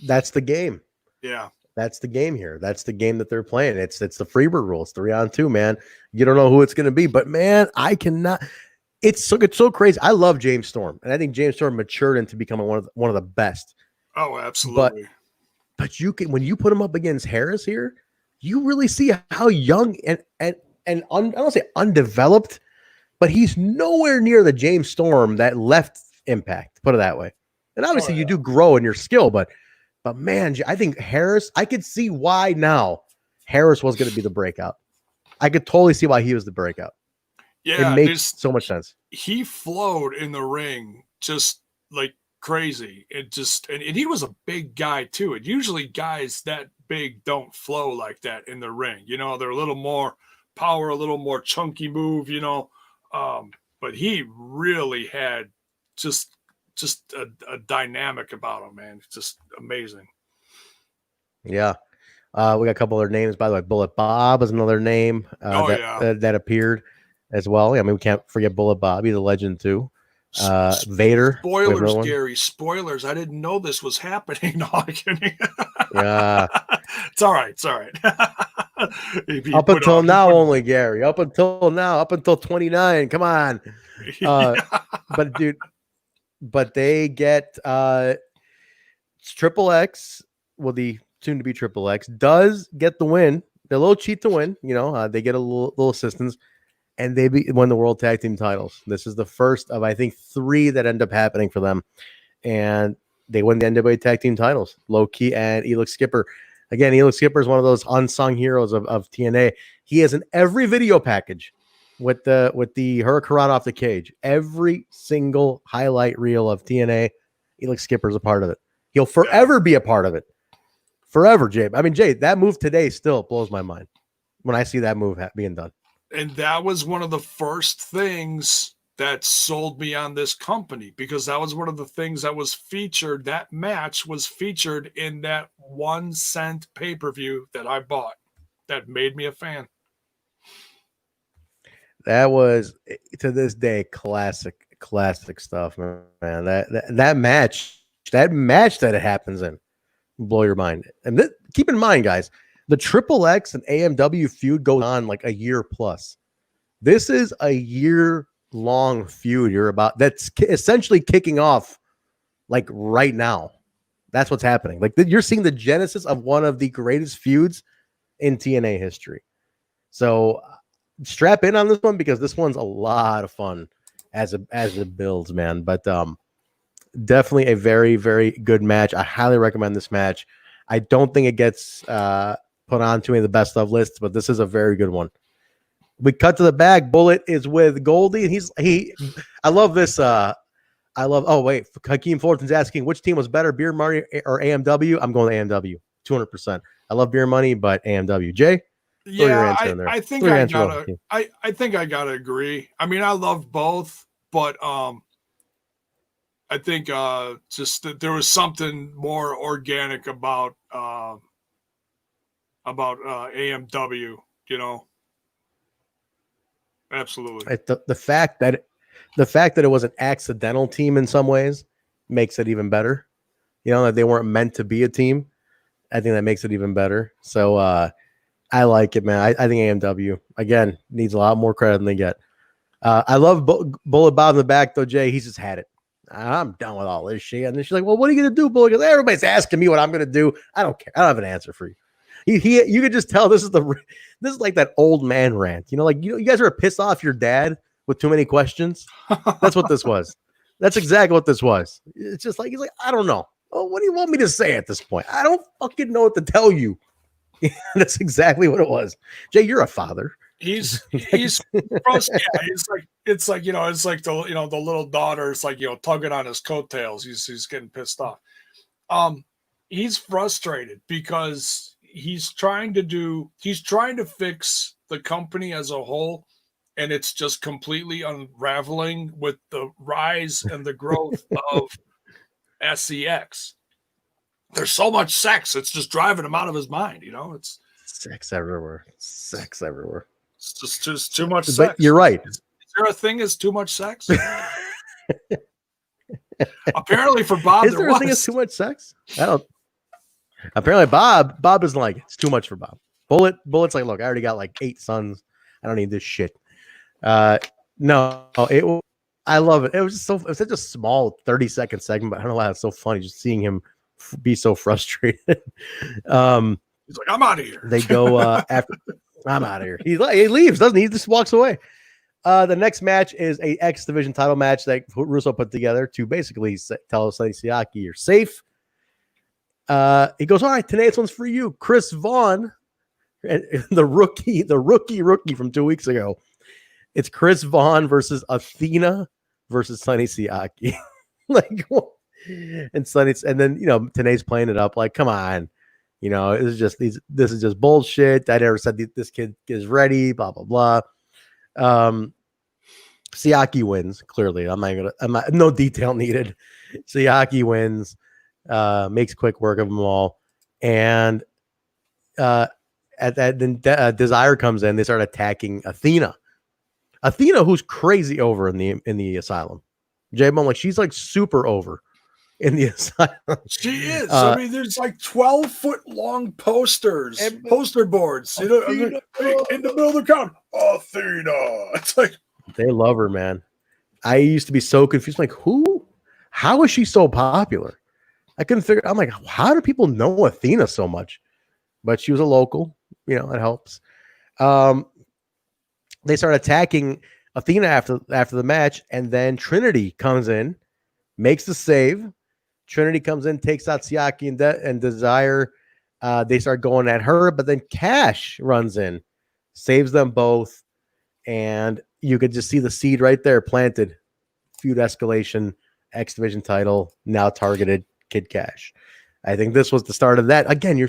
That's the game. Yeah. That's the game here. That's the game that they're playing. It's the Freebird rule. It's 3-on-2, man. You don't know who it's going to be, but man, I cannot. It's so crazy. I love James Storm, and I think James Storm matured into becoming one of the best. Oh, absolutely. But you can, when you put him up against Harris here, you really see how young and I don't say undeveloped, but he's nowhere near the James Storm that left Impact. Put it that way. And obviously, you do grow in your skill, but man, I think Harris. I could see why now Harris was going to be the breakout. I could totally see why he was the breakout. Yeah, it makes so much sense. He flowed in the ring just like crazy. And he was a big guy too. And usually guys that big don't flow like that in the ring. You know, they're a little more power, a little more chunky move, you know. But he really had just a dynamic about him, man. It's just amazing. Yeah. We got a couple other names, by the way. Bullet Bob is another name that appeared as well. I mean, we can't forget Bullet Bob. He's a legend too. Vader. Spoilers, Gary. Spoilers. I didn't know this was happening. No, I'm kidding. Yeah. It's all right. It's all right. Up until now, only Gary. Up until now. Up until 29. Come on. But they get Triple X. Well, the soon to be Triple X does get the win. They're a little cheat to win. You know, they get a little assistance. And they won the World Tag Team titles. This is the first of, I think, 3 that end up happening for them. And they win the NWA Tag Team titles. Low-Key and Elix Skipper. Again, Elix Skipper is one of those unsung heroes of TNA. He is in every video package with the Hurricane off the cage. Every single highlight reel of TNA, Elix Skipper is a part of it. He'll forever be a part of it. Forever, Jay. I mean, Jay, that move today still blows my mind when I see that move being done. And that was one of the first things that sold me on this company, because that was one of the things that was featured. That match was featured in that 1 cent pay-per-view that I bought. That made me a fan. That was, to this day, classic stuff, man. That match that it happens in will blow your mind. And keep in mind, guys, the Triple X and AMW feud goes on like a year plus. This is a year-long feud that's essentially kicking off like right now. That's what's happening. Like you're seeing the genesis of one of the greatest feuds in TNA history. So strap in on this one, because this one's a lot of fun as it builds, man. But definitely a very, very good match. I highly recommend this match. I don't think it gets put on to any of the best of lists, but this is a very good one. We cut to the back. Bullet is with Goldie, and I love this. Oh wait, Hakeem Fullerton's asking which team was better, Beer Money or AMW. I'm going to AMW, 200%. I love Beer Money, but AMW. Jay, yeah, I think I gotta agree. I mean, I love both, but I think just that there was something more organic about AMW, you know. Absolutely. The fact that it was an accidental team in some ways makes it even better. You know, that they weren't meant to be a team. I think that makes it even better. So I like it, man. I think AMW, again, needs a lot more credit than they get. I love Bullet Bob in the back, though, Jay. He's just had it. I'm done with all this shit. And then she's like, well, what are you going to do, Bullet? Because everybody's asking me what I'm going to do. I don't care. I don't have an answer for you. You could just tell this is like that old man rant. You know, like, you guys are pissed off your dad with too many questions. That's what this was. That's exactly what this was. It's just like, he's like, I don't know. Oh, what do you want me to say at this point? I don't fucking know what to tell you. That's exactly what it was. Jay, you're a father. He's it's like, you know, it's like the little daughter. It's like, you know, tugging on his coattails. He's getting pissed off. He's frustrated because he's trying to fix the company as a whole, and it's just completely unraveling with the rise and the growth of S.E.X. There's so much sex, it's just driving him out of his mind, you know. It's sex everywhere. It's just too much sex. But you're right. Is there a thing as too much sex? Apparently for Bob, is there a thing as too much sex? I don't. Apparently Bob doesn't like it. It's too much for Bob. Bullet's like, look, I already got like 8 sons. I don't need this shit. No, I love it. It was such a small 30-second segment, but I don't know why it's so funny just seeing him be so frustrated. He's like, I'm out of here. They go after. I'm out of here. He leaves, doesn't he? He just walks away. The next match is a X-Division title match that Russo put together to basically tell Sonny Siaki you're safe. He goes, all right, tonight's one's for you, Chris Vaughn, the rookie from 2 weeks ago. It's Chris Vaughn versus Athena versus Sonny Siaki. Like, and then, you know, Tanae's playing it up like, come on, you know, this is just bullshit. I never said this kid is ready, blah blah blah. Siaki wins, clearly. No detail needed. Siaki wins, makes quick work of them all, and Desire comes in. They start attacking Athena, who's crazy over in the asylum. J-Bone, like, she's like super over in the asylum. She is. I mean, there's like 12-foot long poster boards, you know, in the middle of the crowd. Athena. It's like, they love her, man. I used to be so confused. I'm like, how is she so popular? I couldn't figure. I'm like, how do people know Athena so much? But she was a local, you know, it helps. They start attacking Athena after the match, and then Trinity comes in, makes the save. Trinity comes in, takes out Siaki and Desire. They start going at her, but then Cash runs in, saves them both, and you could just see the seed right there planted. Feud escalation, X Division title now targeted Kid Cash. I think this was the start of that. Again,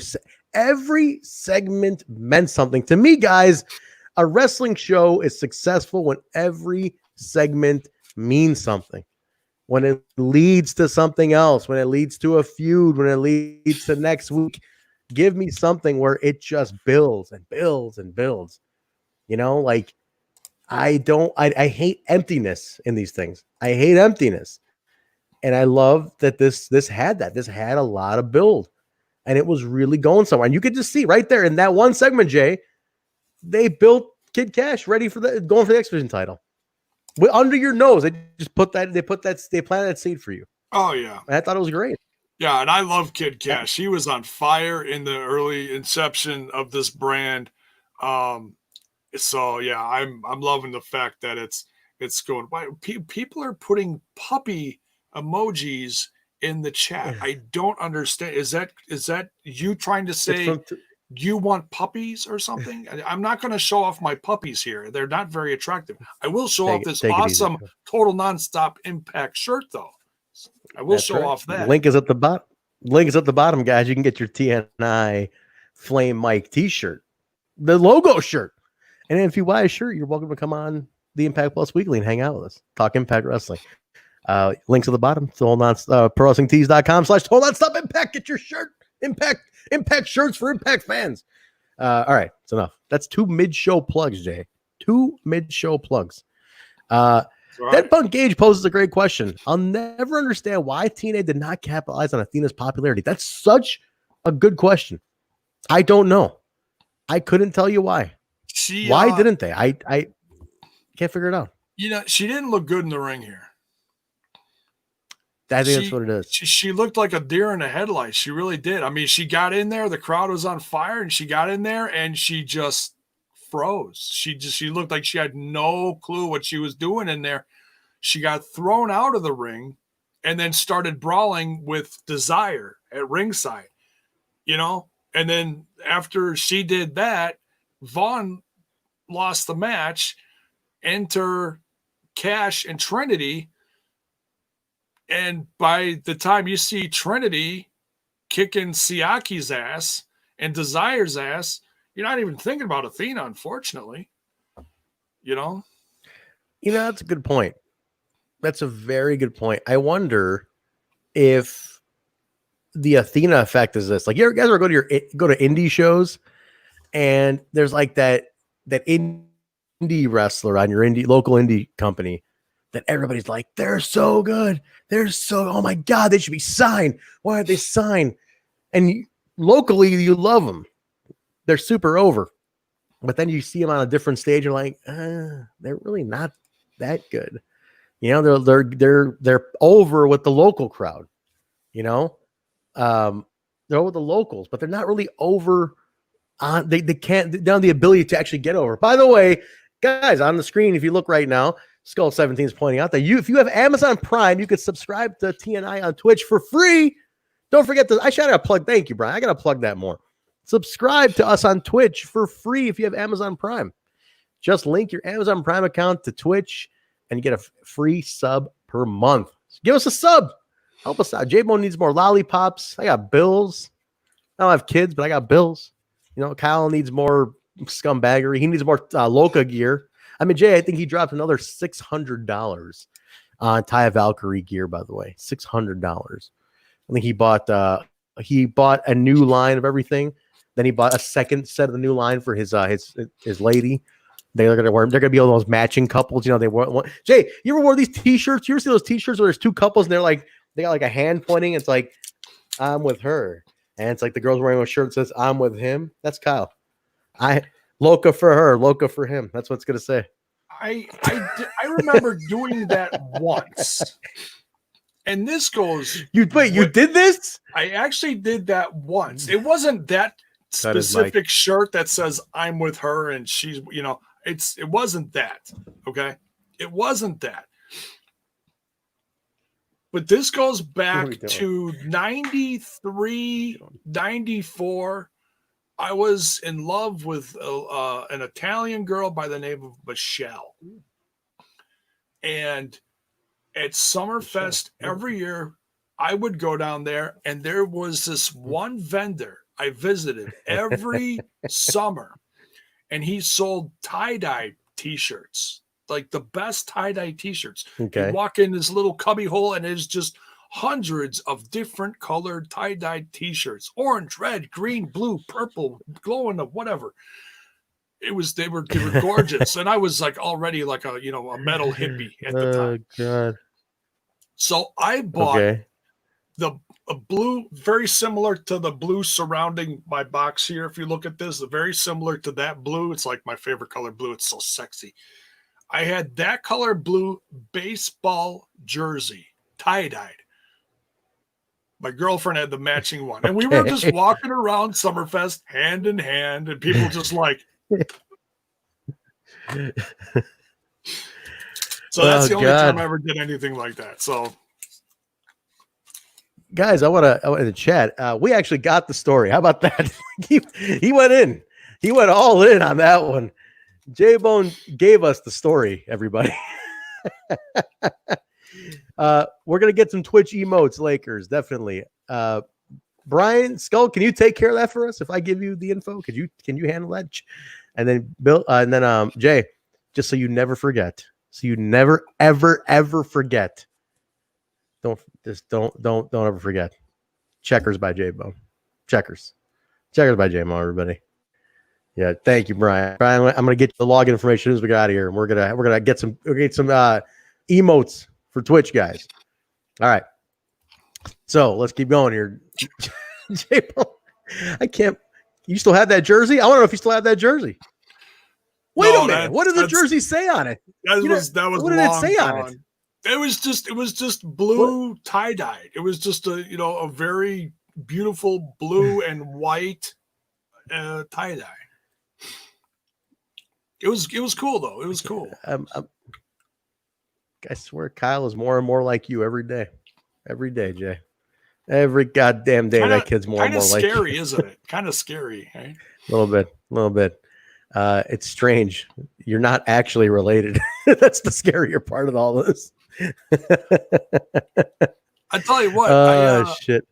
every segment meant something to me, guys. A wrestling show is successful when every segment means something. When it leads to something else, when it leads to a feud, when it leads to next week, give me something where it just builds and builds and builds. You know, like I hate emptiness in these things. I hate emptiness. And I love that this had that. This had a lot of build. And it was really going somewhere. And you could just see right there in that one segment, Jay, they built Kid Cash ready for going for the X-Division title. Under your nose, they planted that seed for you. Oh yeah, and I thought it was great. Yeah, and I love Kid Cash. He was on fire in the early inception of this brand. So yeah, I'm loving the fact that it's going. People are putting puppy emojis in the chat. I don't understand. Is that you trying to say you want puppies or something? I'm not going to show off my puppies here. They're not very attractive. I will show off this awesome Total Nonstop Impact shirt, though. I will show off that. Link is at the bottom. Link is at the bottom, guys. You can get your TNI Flame Mike T-shirt, the logo shirt. And if you buy a shirt, you're welcome to come on the Impact Plus Weekly and hang out with us. Talk Impact Wrestling. Links at the bottom. ProWrestlingTees.com/Total Nonstop Impact. Get your shirt. Impact shirts for Impact fans. All right, it's enough. That's 2 mid-show plugs, Jay. 2 mid-show plugs. Dead Punk Gage poses a great question. I'll never understand why TNA did not capitalize on Athena's popularity. That's such a good question. I don't know. I couldn't tell you why. Why didn't they? I can't figure it out. You know, she didn't look good in the ring here. I think that's what it is. She looked like a deer in the headlights. She really did. I mean, she got in there, the crowd was on fire, and she got in there and she just froze. She looked like she had no clue what she was doing in there. She got thrown out of the ring and then started brawling with Desire at ringside, you know? And then after she did that, Vaughn lost the match. Enter Cash and Trinity. And by the time you see Trinity kicking Siaki's ass and Desire's ass, you're not even thinking about Athena, unfortunately. You know? That's a good point. That's a very good point. I wonder if the Athena effect is this. Like, you guys ever go to indie shows and there's like that indie wrestler on your local indie company that everybody's like, they're so good. Oh my God, they should be signed. Why aren't they signed? And locally, you love them. They're super over. But then you see them on a different stage, you're like, they're really not that good. You know, they're over with the local crowd. You know, they're over the locals, but they're not really over. They don't have the ability to actually get over. By the way, guys, on the screen, if you look right now, Skull 17 is pointing out that if you have Amazon Prime, you could subscribe to TNI on Twitch for free. Don't forget I should have plug. Thank you, Brian. I got to plug that more. Subscribe to us on Twitch for free if you have Amazon Prime. Just link your Amazon Prime account to Twitch and you get a free sub per month. So give us a sub. Help us out. J-Bone needs more lollipops. I got bills. I don't have kids, but I got bills. You know, Kyle needs more scumbaggery. He needs more Loca gear. I mean, Jay, I think he dropped another $600 on Taya Valkyrie gear, by the way. $600. I think he bought a new line of everything. Then he bought a second set of the new line for his lady. They're gonna be all those matching couples. You know, they want. Jay, you ever wore these T-shirts? You ever see those T-shirts where there's 2 couples and they got like a hand pointing? It's like, I'm with her, and it's like the girl's wearing a shirt that says I'm with him. That's Kyle. Loca for her, Loca for him. That's what it's gonna say. I remember doing that once, and this goes. You did this? I actually did that once. It wasn't that specific shirt that says I'm with her and she's. You know, it wasn't that. Okay, it wasn't that. But this goes back to 93, 94. I was in love with an Italian girl by the name of Michelle. And at Summerfest every year, I would go down there, and there was this one vendor I visited every summer, and he sold tie-dye T-shirts, like the best tie-dye T-shirts. Okay. You walk in this little cubby hole, and it's just hundreds of different colored tie-dyed T-shirts: orange, red, green, blue, purple, glowing of whatever. They were gorgeous, and I was like already like a metal hippie at the time. God. So I bought a blue, very similar to the blue surrounding my box here. If you look at this, very similar to that blue. It's like my favorite color blue. It's so sexy. I had that color blue baseball jersey, tie-dyed. My girlfriend had the matching one. And we were just walking around Summerfest hand in hand, and people just like. So that's the only time I ever did anything like that. So. Guys, I want to chat. We actually got the story. How about that? he went in. He went all in on that one. J-Bone gave us the story, everybody. We're going to get some Twitch emotes, Lakers, definitely. Brian, Skull, can you take care of that for us if I give you the info? Can you handle that? And then Bill, and then Jay, just so you never forget. So you never, ever forget. Don't ever forget. Checkers by J-Bone. Checkers by J-Bone, everybody. Yeah, thank you, Brian. Brian, I'm gonna get the login information as we get out of here, and we're gonna get some emotes for Twitch, guys. All right. So let's keep going here. J-Bone, I can't. You still have that jersey? I want to know if you still have that jersey. Wait a minute. What did the jersey say on it? That was what did it say on it? It was just blue tie-dyed. It was just a very beautiful blue and white tie-dye. It was cool though. It was cool. I swear Kyle is more and more like you every day. Every day, Jay. Every goddamn day that kid's more and more like you. Kind of scary, isn't it? Kind of scary, right? A little bit. It's strange. You're not actually related. That's the scarier part of all this. I tell you what. Shit.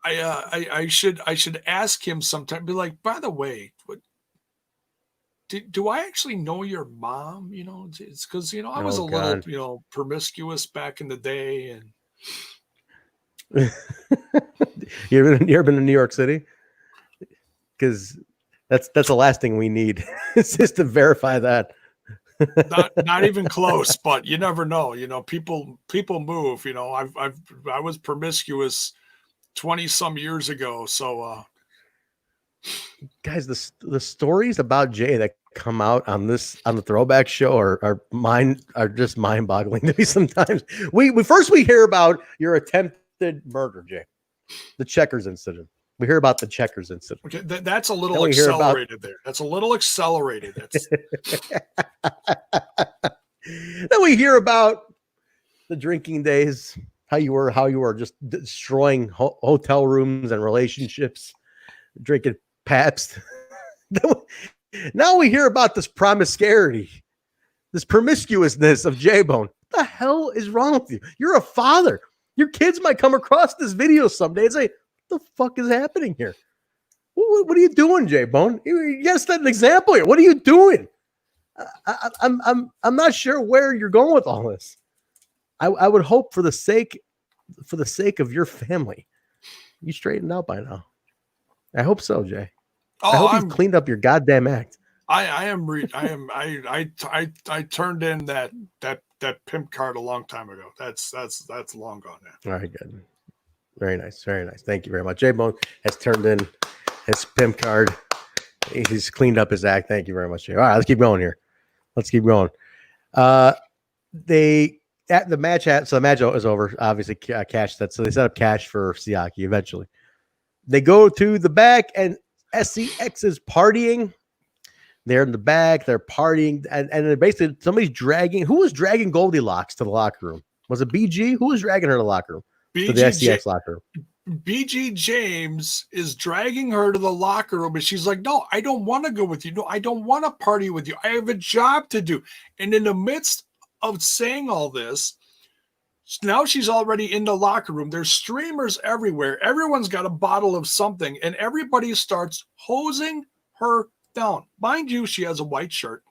I should ask him sometime. Be like, by the way, do I actually know your mom? It's because I was a little promiscuous back in the day, and you ever been to New York City? Because that's the last thing we need. It's just to verify that. not even close, but you never know. People move. I was promiscuous 20 some years ago. So, guys, the stories about Jay that come out on the Throwback show are just mind boggling to me sometimes. We hear about your attempted murder, Jay, the Checkers incident. We hear about the Checkers incident. Okay, that's a little accelerated there. That's a little accelerated. Then we hear about the drinking days, how you were just destroying hotel rooms and relationships, drinking Pabst. Now we hear about this promiscuity, this promiscuousness of J-Bone. What the hell is wrong with you? You're a father. Your kids might come across this video someday and say, "What the fuck is happening here? What are you doing, J-Bone? You gotta set an example here. What are you doing?" I'm not sure where you're going with all this. I would hope for the sake of your family, you straightened out by now. I hope so, Jay. I hope you've cleaned up your goddamn act. I turned in that pimp card a long time ago. That's long gone now. All right, good. Very nice. Very nice. Thank you very much. J-Bone has turned in his pimp card. He's cleaned up his act. Thank you very much, Jay. All right, let's keep going here. Let's keep going. The match is over. Obviously, Cash set. So they set up Cash for Siaki eventually. They go to the back, and S.E.X is partying. They're in the back. They're partying, and basically somebody's dragging. Who was dragging Goldilocks to the locker room? Was it BG? Who was dragging her to the locker room? To the S.E.X locker room. BG James is dragging her to the locker room, and she's like, "No, I don't want to go with you. No, I don't want to party with you. I have a job to do." And in the midst of saying all this, Now she's already in the locker room. There's streamers everywhere. Everyone's got a bottle of something, and everybody starts hosing her down. Mind you, she has a white shirt.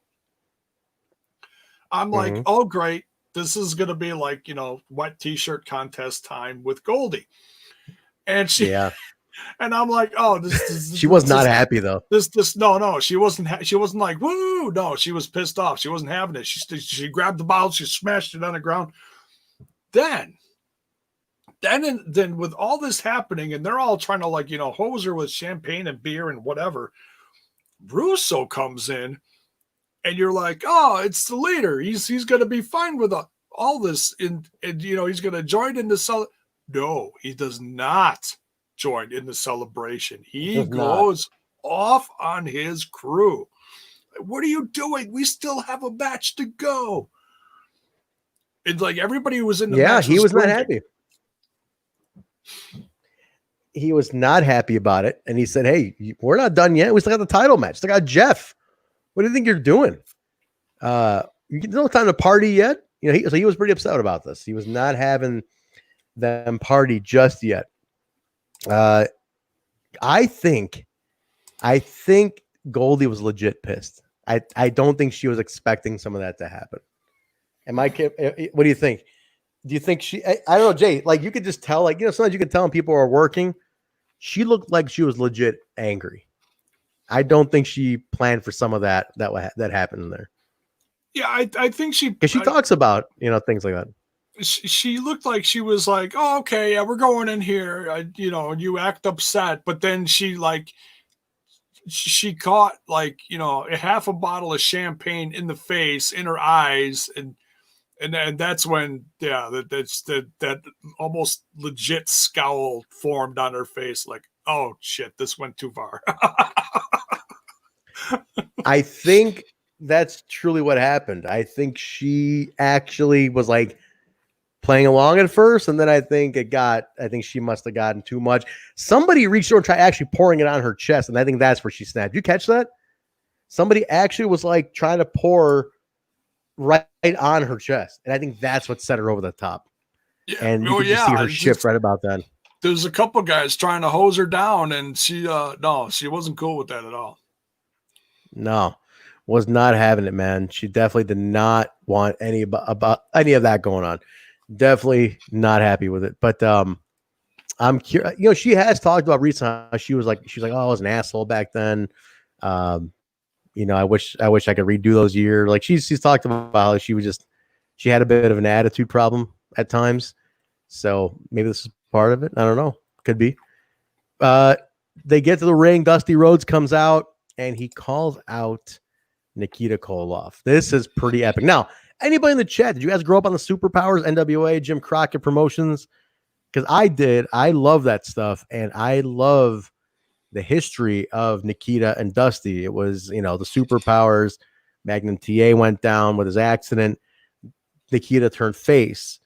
I'm like, oh, great. This is going to be like, wet t-shirt contest time with Goldie. And and I'm like, oh, this she was not happy though. No, she wasn't. She wasn't like, woo. No, she was pissed off. She wasn't having it. She grabbed the bottle. She smashed it on the ground. Then with all this happening, and they're all trying to hose her with champagne and beer and whatever, Russo comes in, and you're like, oh, it's the leader. He's going to be fine with all this, and he's going to join in the cell. No, he does not join in the celebration. He goes off on his crew. What are you doing? We still have a match to go. It's like everybody was in the match. He was not happy. He was not happy about it. And he said, hey, we're not done yet. We still got the title match. Still got Jeff. What do you think you're doing? You get no time to party yet. He was pretty upset about this. He was not having them party just yet. I think Goldie was legit pissed. I don't think she was expecting some of that to happen. What do you think? Do you think I don't know, Jay, like you could just tell, sometimes you can tell when people are working. She looked like she was legit angry. I don't think she planned for some of that happened in there. Yeah, I think because she talks about, things like that. She looked like she was like, oh, okay, yeah, we're going in here. You act upset, but then she caught half a bottle of champagne in the face, in her eyes, and that's when that almost legit scowl formed on her face, like, oh shit, this went too far. I think that's truly what happened. I think she actually was playing along at first, and then I think she must have gotten too much. Somebody reached over and tried actually pouring it on her chest, and I think that's where she snapped. You catch that? Somebody actually was trying to pour right on her chest, and I think that's what set her over the top. Yeah. And you could just see her shift right about then. There's a couple guys trying to hose her down, and she wasn't cool with that at all. No, was not having it, man. She definitely did not want any of that going on. Definitely not happy with it. But I'm curious. She has talked about recently how she was like, oh, I was an asshole back then. I wish I could redo those years. She's talked about how she had a bit of an attitude problem at times. So maybe this is part of it. I don't know. Could be. They get to the ring. Dusty Rhodes comes out and he calls out Nikita Koloff. This is pretty epic. Now, anybody in the chat, did you guys grow up on the Superpowers, NWA, Jim Crockett promotions? Because I did. I love that stuff. And I love the history of Nikita and Dusty. It was, the Superpowers. Magnum TA went down with his accident. Nikita turned face.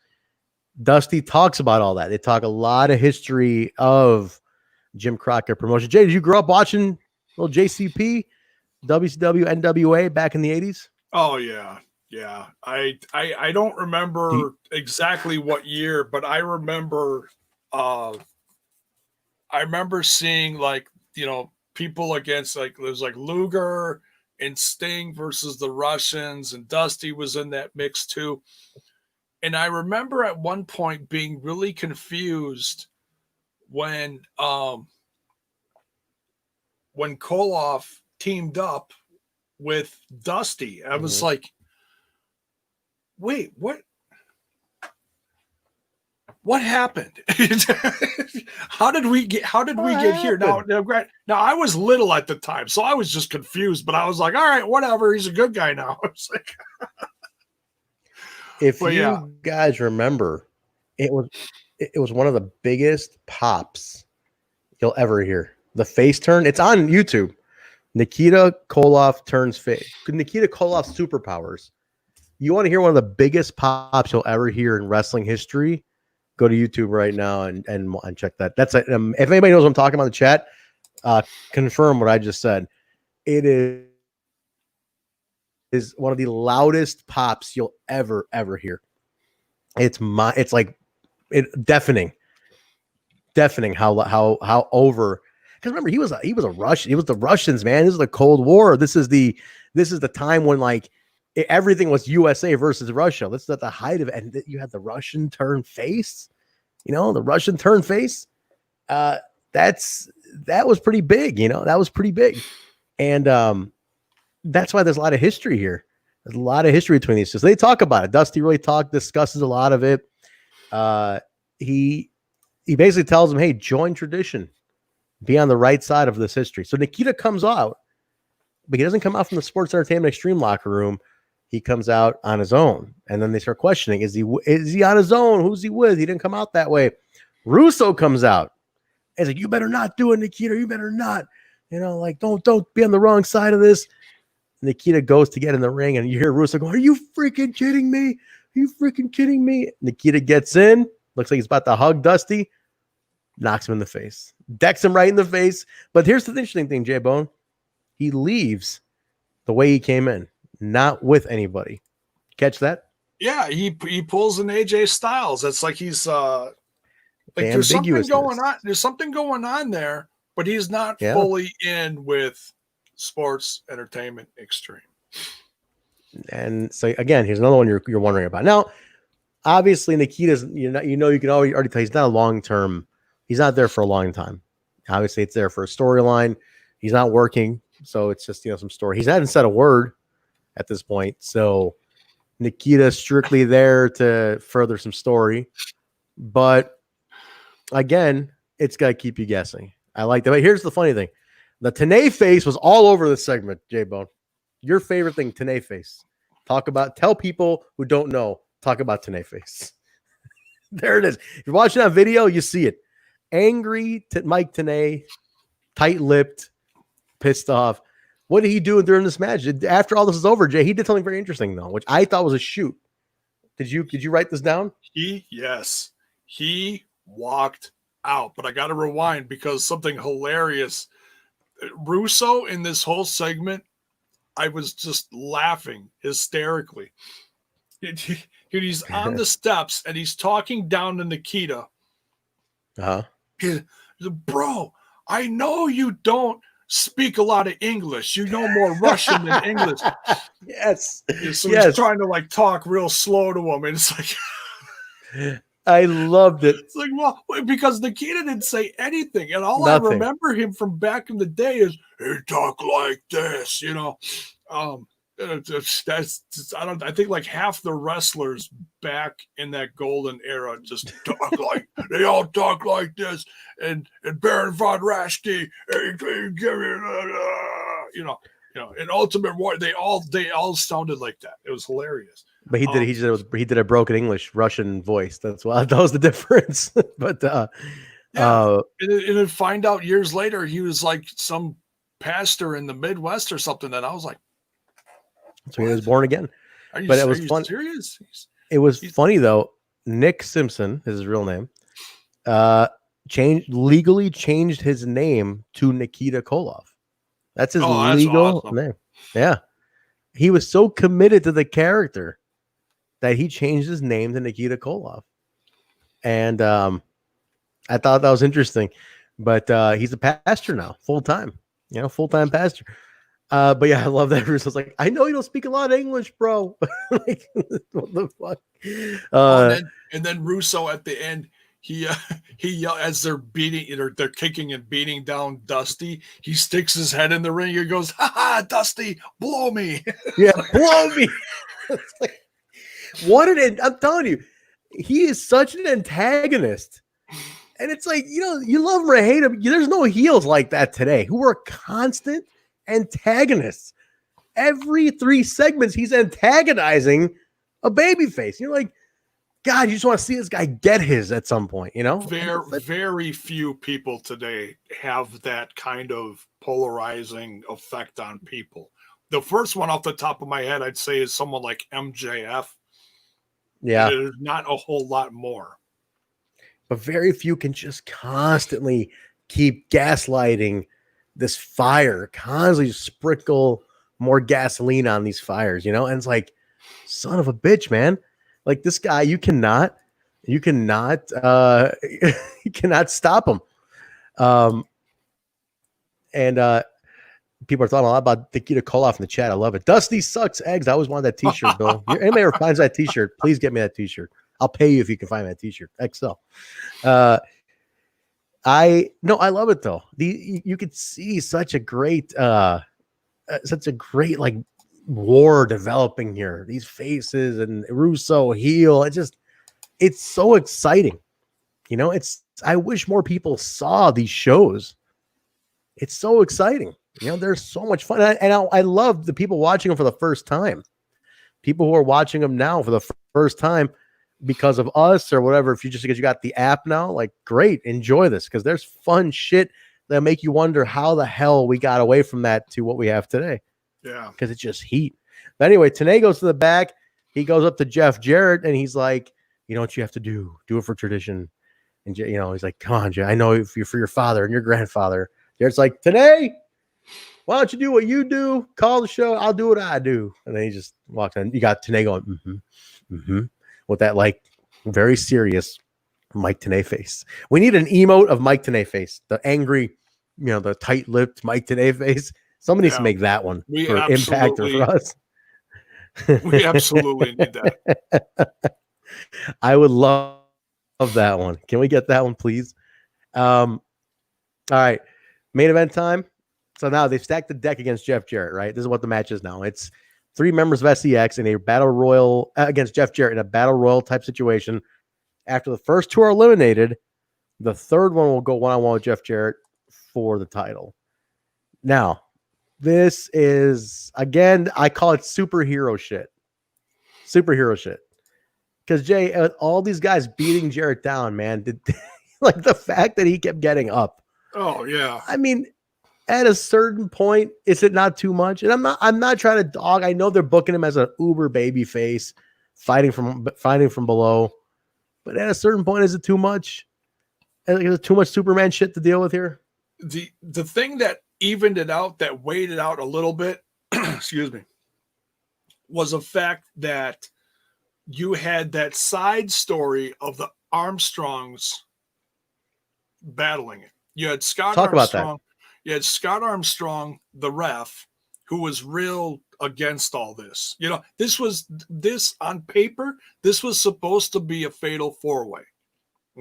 Dusty talks about all that. They talk a lot of history of Jim Crockett promotion. Jay, did you grow up watching little JCP, WCW, NWA back in the 80s? Oh, yeah. Yeah. I don't remember exactly what year, but I remember seeing people against there's Luger and Sting versus the Russians, and Dusty was in that mix too. And I remember at one point being really confused when Koloff teamed up with Dusty. I was like, wait, what happened? How did we get here? Now I was little at the time, so I was just confused, but I was like, all right, whatever. He's a good guy now. It's like, if you guys remember, it was one of the biggest pops you'll ever hear. The face turn. It's on YouTube. Nikita Koloff turns face. Nikita Koloff Superpowers. You want to hear one of the biggest pops you'll ever hear in wrestling history? Go to YouTube right now and check that. That's if anybody knows what I'm talking about in the chat, confirm what I just said. It is one of the loudest pops you'll ever hear. it's like deafening how over. Because remember, he was a Russian. He was the Russians, man. This is the Cold War. This is the time when like everything was USA versus Russia. This is at the height of it. And you had the Russian turn face. The Russian turn face. That was pretty big. That was pretty big. And that's why there's a lot of history here. There's a lot of history between these two. So they talk about it. Dusty really discusses a lot of it. He basically tells him, hey, join tradition. Be on the right side of this history. So Nikita comes out, but he doesn't come out from the Sports Entertainment Xtreme locker room. He comes out on his own. And then they start questioning, is he on his own? Who's he with? He didn't come out that way. Russo comes out. And he's like, you better not do it, Nikita. You better not. Don't be on the wrong side of this. Nikita goes to get in the ring, and you hear Russo go, are you freaking kidding me? Are you freaking kidding me? Nikita gets in. Looks like he's about to hug Dusty. Knocks him in the face. Decks him right in the face. But here's the interesting thing, J-Bone. He leaves the way he came in, not with anybody. Catch that? Yeah, he pulls an AJ Styles. It's like he's there's something going on. There's something going on there, but he's not fully in with Sports Entertainment Xtreme. And so again, here's another one you're wondering about. Now, obviously, Nikita's you can already tell he's not a long-term. He's not there for a long time. Obviously, it's there for a storyline. He's not working, so it's just some story. He hasn't said a word at this point, so Nikita's strictly there to further some story. But again, it's got to keep you guessing. I like that. But here's the funny thing: the Tna face was all over this segment. J-Bone, your favorite thing, Tna face. Tell people who don't know. Talk about Tna face. There it is. If you're watching that video, you see it. Angry Mike Tna, tight-lipped, pissed off. What did he do during this match? After all this is over, Jay, he did something very interesting though, which I thought was a shoot. Did you write this down? He walked out, but I got to rewind because something hilarious. Russo in this whole segment, I was just laughing hysterically. He's on the steps and he's talking down to Nikita. Bro, I know you don't speak a lot of English. You know more Russian than English. Yes. So he's trying to talk real slow to him. And it's like, I loved it. It's like, well, because Nikita didn't say anything. And all I remember him from back in the day is he talk like this, I think like half the wrestlers back in that golden era just talk like they all talk like this, and Baron von Raschke, and Ultimate Warrior, they all sounded like that. It was hilarious. But he did a broken English Russian voice. That's why that was the difference. But and then find out years later he was like some pastor in the Midwest or something, and I was like, so he was born again. But it was fun. Serious? It was funny though. Nick Simpson is his real name. Legally changed his name to Nikita Koloff. That's his legal name. Yeah. He was so committed to the character that he changed his name to Nikita Koloff. And I thought that was interesting. But he's a pastor now, full-time. Full-time pastor. But yeah, I love that. Russo's like, I know you don't speak a lot of English, bro. Like, what the fuck? And then Russo at the end, he as they're they're kicking and beating down Dusty, he sticks his head in the ring. He goes, "Ha ha, Dusty, blow me!" Yeah, blow me. Like, I'm telling you, he is such an antagonist. And it's like, you love him or hate him. There's no heels like that today who are constant antagonists. Every 3 segments, he's antagonizing a babyface. You're like, God, you just want to see this guy get his at some point, Very few people today have that kind of polarizing effect on people. The first one off the top of my head, I'd say, is someone like MJF. Yeah. There's not a whole lot more. But very few can just constantly keep gaslighting this fire, constantly sprinkle more gasoline on these fires, And it's like, son of a bitch, man. Like this guy, you cannot you cannot stop him. And people are talking a lot about Nikita Koloff in the chat. I love it. Dusty sucks eggs. I always wanted that t-shirt, Bill. Anybody ever finds that t-shirt, please get me that t-shirt. I'll pay you if you can find that t-shirt. XL. I love it though. You could see such a great like war developing here. These faces and Russo heel. It's so exciting. You know, I wish more people saw these shows. It's so exciting. You know, there's so much fun. And I love the people watching them for the first time. People who are watching them now for the first time because of us or whatever. Because you got the app now, like, great, enjoy this, because there's fun shit that make you wonder how the hell we got away from that to what we have today. Yeah, because it's just heat. But anyway, Tna goes to the back. He goes up to Jeff Jarrett and he's like, you know what you have to do it for tradition. And you know, he's like, come on, Jay, I know if you're for your father and your grandfather. Jarrett's like, Tna, why don't you do what you do? Call the show. I'll do what I do. And then he just walks in. You got Tna going, with that, like, very serious Mike Tna face. We need an emote of Mike Tna face. The angry, you know, the tight-lipped Mike Tna face. Somebody needs to make that one for Impact or for us. We absolutely need that. I would love that one. Can we get that one, please? All right. Main event time. So now they've stacked the deck against Jeff Jarrett, right? This is what the match is now. It's 3 members of S.E.X. in a battle royal against Jeff Jarrett in a battle royal type situation. After the first 2 are eliminated, the third one will go one-on-one with Jeff Jarrett for the title. Now, this is, again, I call it superhero shit. Superhero shit. Because, Jay, all these guys beating Jarrett down, man, like the fact that he kept getting up. Oh, yeah. I mean, at a certain point, is it not too much? And I'm not trying to dog. I know they're booking him as an uber baby face, fighting from below. But at a certain point, is it too much? Is it too much Superman shit to deal with here? The thing that evened it out, that weighed it out a little bit, excuse me, was the fact that you had that side story of the Armstrongs battling it. You had Scott Armstrong. You had Scott Armstrong, the ref, who was real against all this. You know, this on paper, this was supposed to be a fatal 4-way.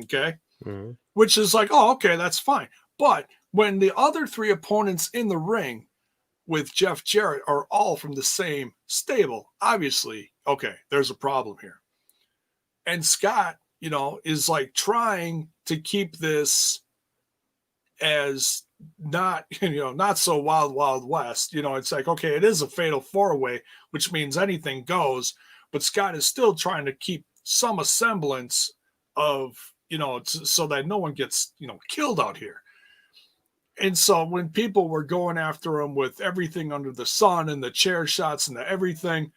Okay. Mm-hmm. Which is like, oh, okay, that's fine. But when the other 3 opponents in the ring with Jeff Jarrett are all from the same stable, obviously, okay, there's a problem here. And Scott, you know, is like trying to keep this as not, you know, not so wild west. You know, it's like, okay, it is a fatal 4-way, which means anything goes, but Scott is still trying to keep some semblance of, you know, so that no one gets, you know, killed out here. And so when people were going after him with everything under the sun and the chair shots and the everything,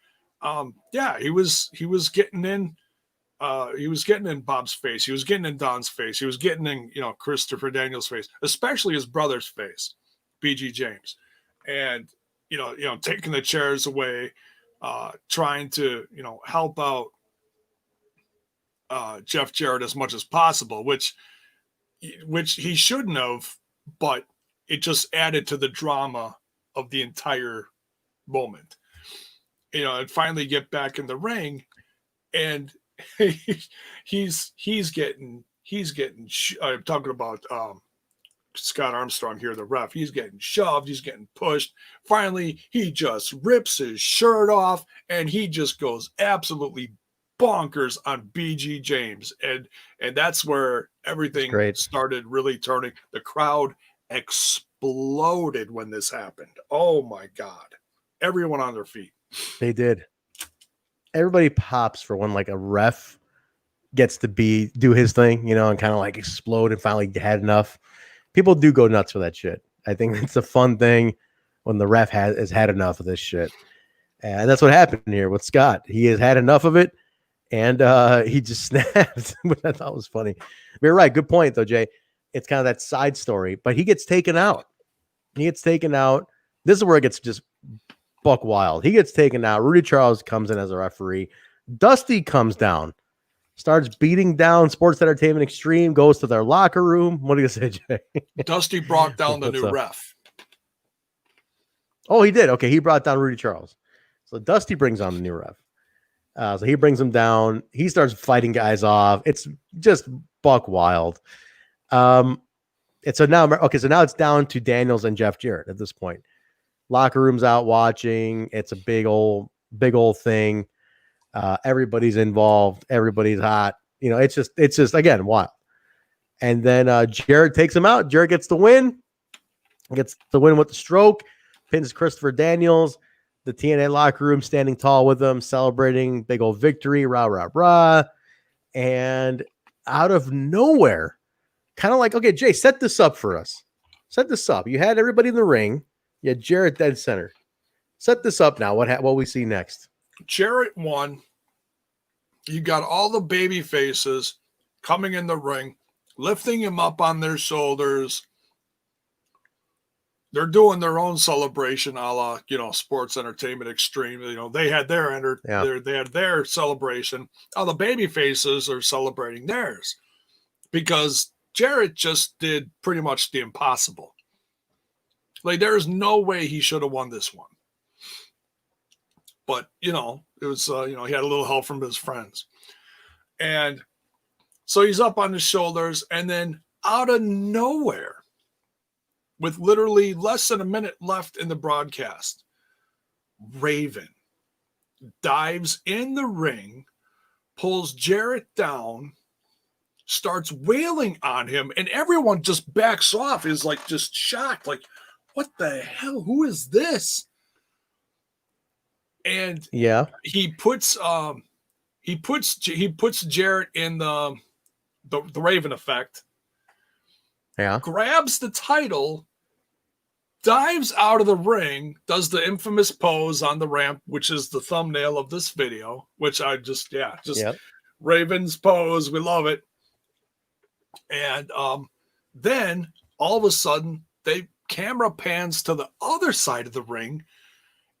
yeah, he was getting in. He was getting in Bob's face. He was getting in Don's face. He was getting in, you know, Christopher Daniels' face, especially his brother's face, BG James, and you know, taking the chairs away, trying to, you know, help out Jeff Jarrett as much as possible, which he shouldn't have, but it just added to the drama of the entire moment. You know, and finally get back in the ring, and he's getting I'm talking about Scott Armstrong here, the ref. He's getting shoved, he's getting pushed. Finally, he just rips his shirt off and he just goes absolutely bonkers on BG James, and that's where everything started really turning. The crowd exploded when this happened. Oh my God, everyone on their feet. They did. Everybody pops for when like a ref gets to do his thing, you know, and kind of like explode and finally had enough. People do go nuts for that shit. I think it's a fun thing when the ref has had enough of this shit. And that's what happened here with Scott. He has had enough of it, and he just snapped, which I thought was funny. But you're right. Good point, though, Jay. It's kind of that side story, but he gets taken out. This is where it gets just buck wild. He gets taken out. Rudy Charles comes in as a referee. Dusty comes down, starts beating down Sports Entertainment Xtreme, goes to their locker room. What do you say, Jay? Dusty brought down the new ref. Oh, he did. Okay, he brought down Rudy Charles. So Dusty brings on the new ref. So he brings him down. He starts fighting guys off. It's just buck wild. So now it's down to Daniels and Jeff Jarrett at this point. Locker room's out watching. It's a big old thing. Everybody's involved. Everybody's hot. You know, it's just again wild. And then Jarrett takes him out. Jarrett gets the win. Gets the win with the stroke. Pins Christopher Daniels. The TNA locker room standing tall with them, celebrating big old victory. Rah rah rah. And out of nowhere, kind of like, okay, Jay, set this up for us. Set this up. You had everybody in the ring. You had Jarrett dead center. Set this up now. What we see next? Jarrett won. You got all the baby faces coming in the ring, lifting him up on their shoulders. They're doing their own celebration, a la, Sports Entertainment Xtreme. They had they had their celebration. Now the baby faces are celebrating theirs because Jarrett just did pretty much the impossible. Like, there is no way he should have won this one. But, it was, he had a little help from his friends. And so he's up on his shoulders, and then out of nowhere, with literally less than a minute left in the broadcast, Raven dives in the ring, pulls Jarrett down, starts wailing on him, and everyone just backs off, is like just shocked, like, what the hell? Who is this? And yeah, he puts Jarrett in the Raven effect. Yeah, grabs the title, dives out of the ring, does the infamous pose on the ramp, which is the thumbnail of this video, which I just yep. Raven's pose. We love it. And then all of a sudden, camera pans to the other side of the ring,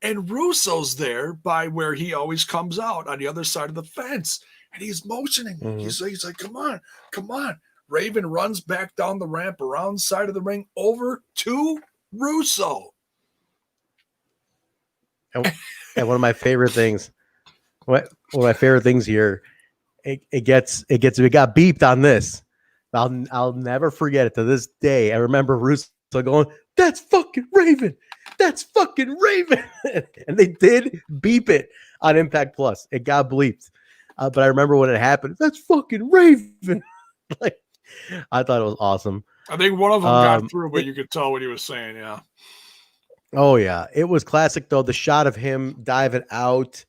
and Russo's there by where he always comes out on the other side of the fence, and he's motioning. Mm-hmm. He's like, come on. Raven runs back down the ramp, around the side of the ring, over to Russo. And one of my favorite things, here, we got beeped on this. I'll never forget it to this day. I remember Russo going, "That's fucking Raven. That's fucking Raven." And they did beep it on Impact Plus. It got bleeped. But I remember when it happened. That's fucking Raven. Like, I thought it was awesome. I think one of them got through, but you could tell what he was saying. Yeah. Oh yeah. It was classic though. The shot of him diving out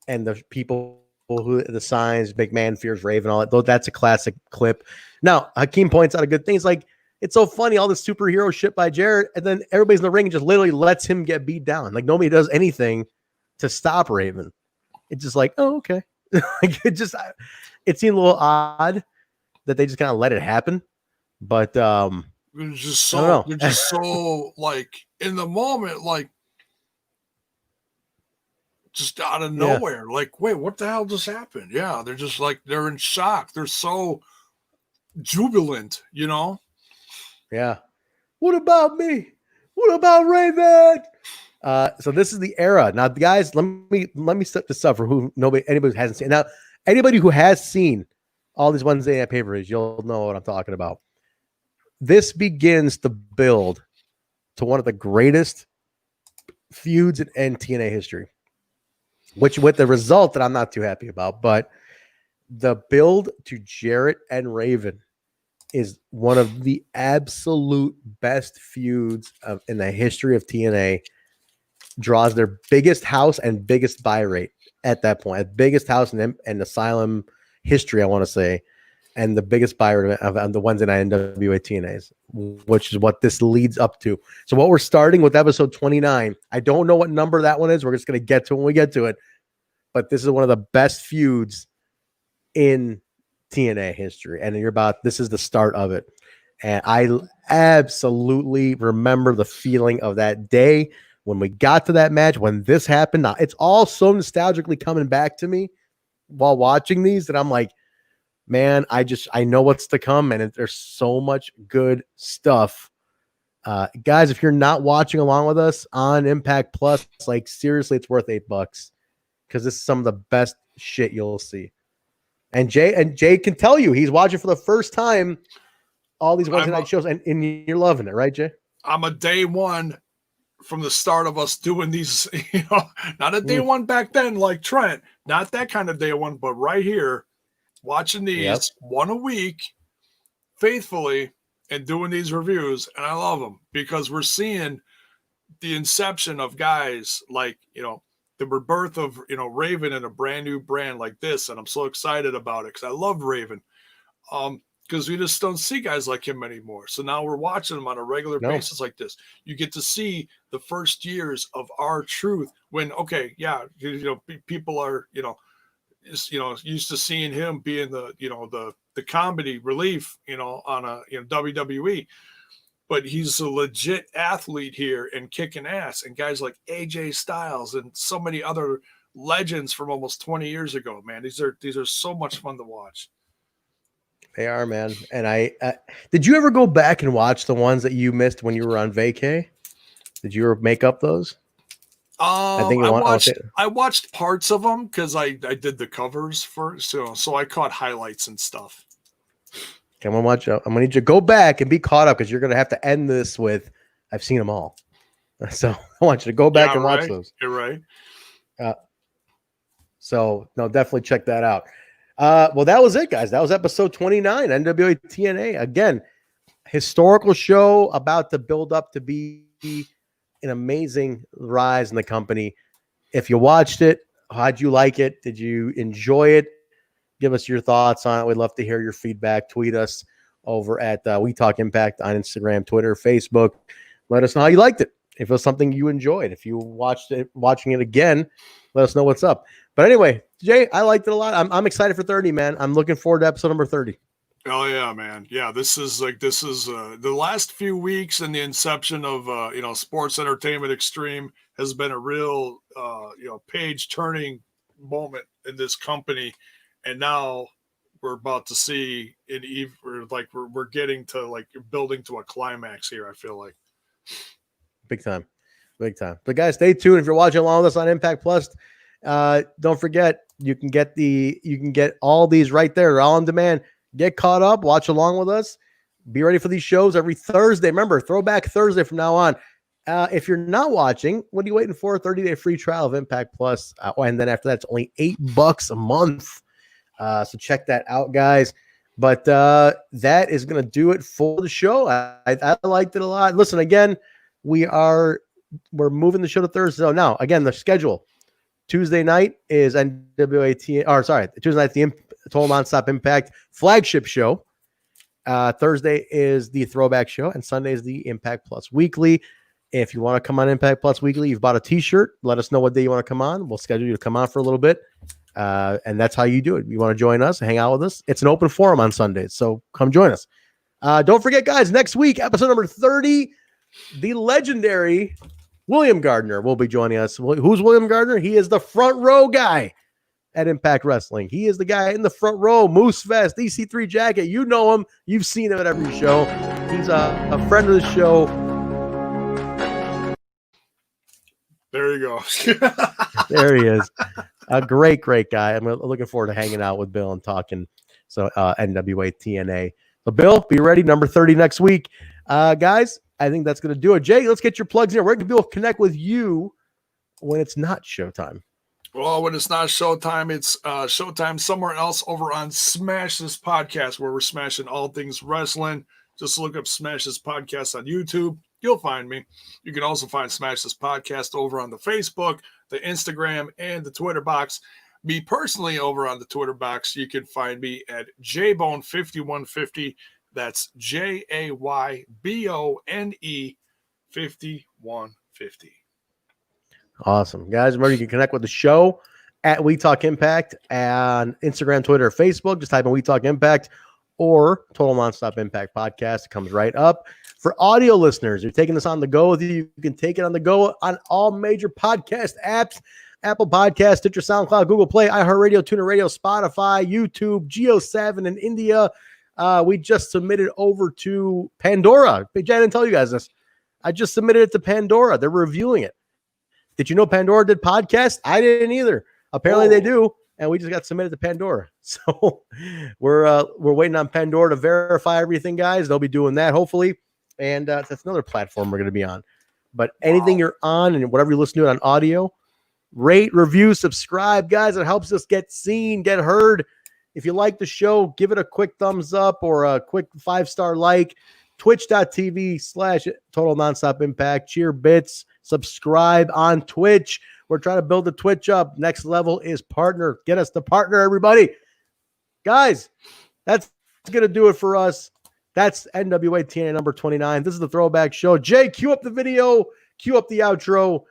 and the people the signs, McMahon fears Raven, all that. Though that's a classic clip. Now, Hakeem points out a good thing. It's like, it's so funny, all this superhero shit by Jarrett, and then everybody's in the ring and just literally lets him get beat down. Like, nobody does anything to stop Raven. It's just like, oh, okay. Like, it seemed a little odd that they just kind of let it happen. But it was just so, they're just so like in the moment, like just out of nowhere. Yeah. Like, wait, what the hell just happened? Yeah, they're just like, they're in shock. They're so jubilant, Yeah. What about me? What about Raven? So this is the era. Now, guys, let me set this up for anybody who hasn't seen. Now, anybody who has seen all these Wednesday night pay-per-views, you'll know what I'm talking about. This begins to build to one of the greatest feuds in TNA history, which with the result that I'm not too happy about, but the build to Jarrett and Raven is one of the absolute best feuds in the history of TNA. Draws their biggest house and biggest buy rate at that point. Biggest house and Asylum history, I want to say, and the biggest buy rate of the Wednesday night NWA-TNAs, which is what this leads up to. So what we're starting with episode 29. I don't know what number that one is. We're just going to get to it when we get to it. But this is one of the best feuds in TNA history, and this is the start of it. And I absolutely remember the feeling of that day when we got to that match, when this happened. Now, it's all so nostalgically coming back to me while watching these that I'm like, man, I know what's to come, and there's so much good stuff. Guys, if you're not watching along with us on Impact Plus, like seriously, it's worth $8 because this is some of the best shit you'll see. And Jay can tell you he's watching for the first time all these Wednesday night shows, and you're loving it, right, Jay? I'm a day one from the start of us doing these, not a day one back then like Trent, not that kind of day one, but right here, watching these one a week faithfully and doing these reviews. And I love them because we're seeing the inception of guys like, the rebirth of, Raven in a brand new brand like this. And I'm so excited about it because I love Raven. Because we just don't see guys like him anymore. So now we're watching him on a regular basis like this. You get to see the first years of R-Truth when, people are, used to seeing him being the comedy relief, on a WWE, but he's a legit athlete here and kicking ass. And guys like AJ Styles and so many other legends from almost 20 years ago, man, these are so much fun to watch. They are, man. And I did you ever go back and watch the ones that you missed when you were on vacay? Did you ever make up those? I watched parts of them because I did the covers first, so I caught highlights and stuff. Okay, I'm gonna need you to go back and be caught up because you're gonna have to end this with I've seen them all. So I want you to go back and watch those. You're right. So no, definitely check that out. Well, that was it, guys. That was episode 29, NWA-TNA. Again, historical show about to build up to be an amazing rise in the company. If you watched it, how'd you like it? Did you enjoy it? Give us your thoughts on it. We'd love to hear your feedback. Tweet us over at We Talk Impact on Instagram, Twitter, Facebook. Let us know how you liked it. If it was something you enjoyed. If you watching it again, let us know what's up. But anyway, Jay, I liked it a lot. I'm excited for 30, man. I'm looking forward to episode number 30. Oh yeah, man. Yeah, this is the last few weeks and the inception of Sports Entertainment Xtreme has been a real page turning moment in this company, and now we're about to see we're getting to building to a climax here. I feel like big time. But guys, stay tuned if you're watching along with us on Impact Plus. Don't forget you can get all these right there. They're all on demand. Get caught up, watch along with us. Be ready for these shows every Thursday. Remember, Throwback Thursday from now on. If you're not watching, what are you waiting for? A 30-day free trial of Impact Plus. And then after that, it's only $8 a month. So check that out, guys. But that is going to do it for the show. I liked it a lot. Listen, again, we're moving the show to Thursday. So now, again, the schedule. Tuesday night is Tuesday night, the Total Nonstop Impact flagship show. Thursday is the Throwback show, and Sunday is the Impact Plus Weekly. If you want to come on Impact Plus Weekly, you've bought a t-shirt, let us know what day you want to come on. We'll schedule you to come on for a little bit. And that's how you do it. You want to join us, hang out with us. It's an open forum on Sundays, so come join us. Don't forget, guys, next week, episode number 30, the legendary William Gardner will be joining us. Who's William Gardner? He is the front row guy at Impact Wrestling. He is the guy in the front row, Moose Vest, EC3 jacket. You know him. You've seen him at every show. He's a friend of the show. There you go. There he is. A great guy. I'm looking forward to hanging out with Bill and talking. So NWA-TNA. So Bill, be ready. Number 30 next week. Guys, I think that's going to do it. Jay, let's get your plugs in. Where can people connect with you when it's not showtime? Well, when it's not showtime, it's showtime somewhere else over on Smash This Podcast, where we're smashing all things wrestling. Just look up Smash This Podcast on YouTube. You'll find me. You can also find Smash This Podcast over on the Facebook, the Instagram, and the Twitter box. Me personally, over on the Twitter box, you can find me at JBone5150. That's JAYBONE 5150. Awesome. Guys, remember you can connect with the show at We Talk Impact on Instagram, Twitter, Facebook. Just type in We Talk Impact or Total Nonstop Impact Podcast. It comes right up. For audio listeners, you're taking this on the go with you. You can take it on the go on all major podcast apps. Apple Podcasts, Stitcher, SoundCloud, Google Play, iHeartRadio, TuneIn Radio, Spotify, YouTube, Geo7 in India. We just submitted over to Pandora. I didn't tell you guys this. I just submitted it to Pandora. They're reviewing it. Did you know Pandora did podcasts? I didn't either. Apparently they do, and we just got submitted to Pandora. So we're waiting on Pandora to verify everything, guys. They'll be doing that hopefully, and that's another platform we're going to be on. But anything you're on and whatever you listen to it on audio, rate, review, subscribe, guys. It helps us get seen, get heard. If you like the show, give it a quick thumbs up or a quick 5-star like. Twitch.tv/Total Nonstop Impact. Cheer bits. Subscribe on Twitch. We're trying to build the Twitch up. Next level is partner. Get us the partner, everybody. Guys, that's going to do it for us. That's NWA-TNA number 29. This is the Throwback Show. Jay, cue up the video. Cue up the outro.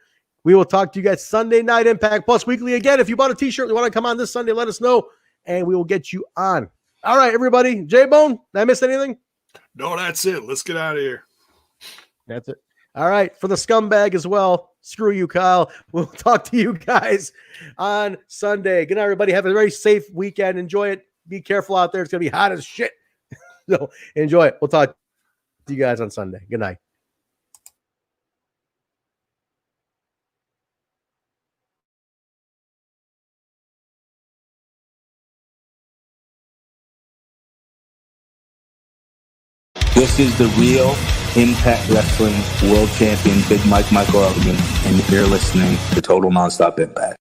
We will talk to you guys Sunday Night Impact Plus Weekly again. If you bought a t-shirt, you want to come on this Sunday, let us know, and we will get you on. All right, everybody. J-Bone, did I miss anything? No, that's it. Let's get out of here. That's it. All right. For the scumbag as well. Screw you, Kyle. We'll talk to you guys on Sunday. Good night, everybody. Have a very safe weekend. Enjoy it. Be careful out there. It's going to be hot as shit. So enjoy it. We'll talk to you guys on Sunday. Good night. This is the real Impact Wrestling World Champion, Big Michael Elgin, and you're listening to Total Nonstop Impact.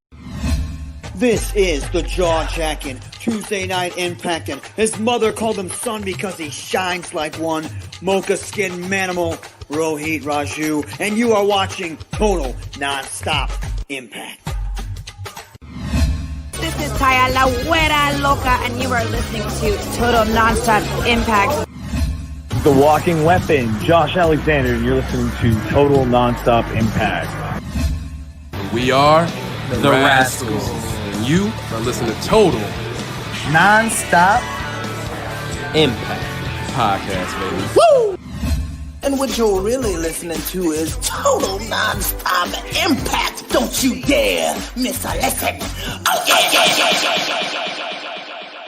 This is the jaw-jacking Tuesday Night Impact, and his mother called him son because he shines like one. Mocha Skin Manimal, Rohit Raju, and you are watching Total Nonstop Impact. This is Taya La Güera Loca, and you are listening to Total Nonstop Impact. The Walking Weapon, Josh Alexander, and you're listening to Total Nonstop Impact. We are the Rascals. And you are listening to Total Nonstop Impact Podcast, baby. Woo! And what you're really listening to is Total Nonstop Impact. Don't you dare miss a lesson. Oh, yeah.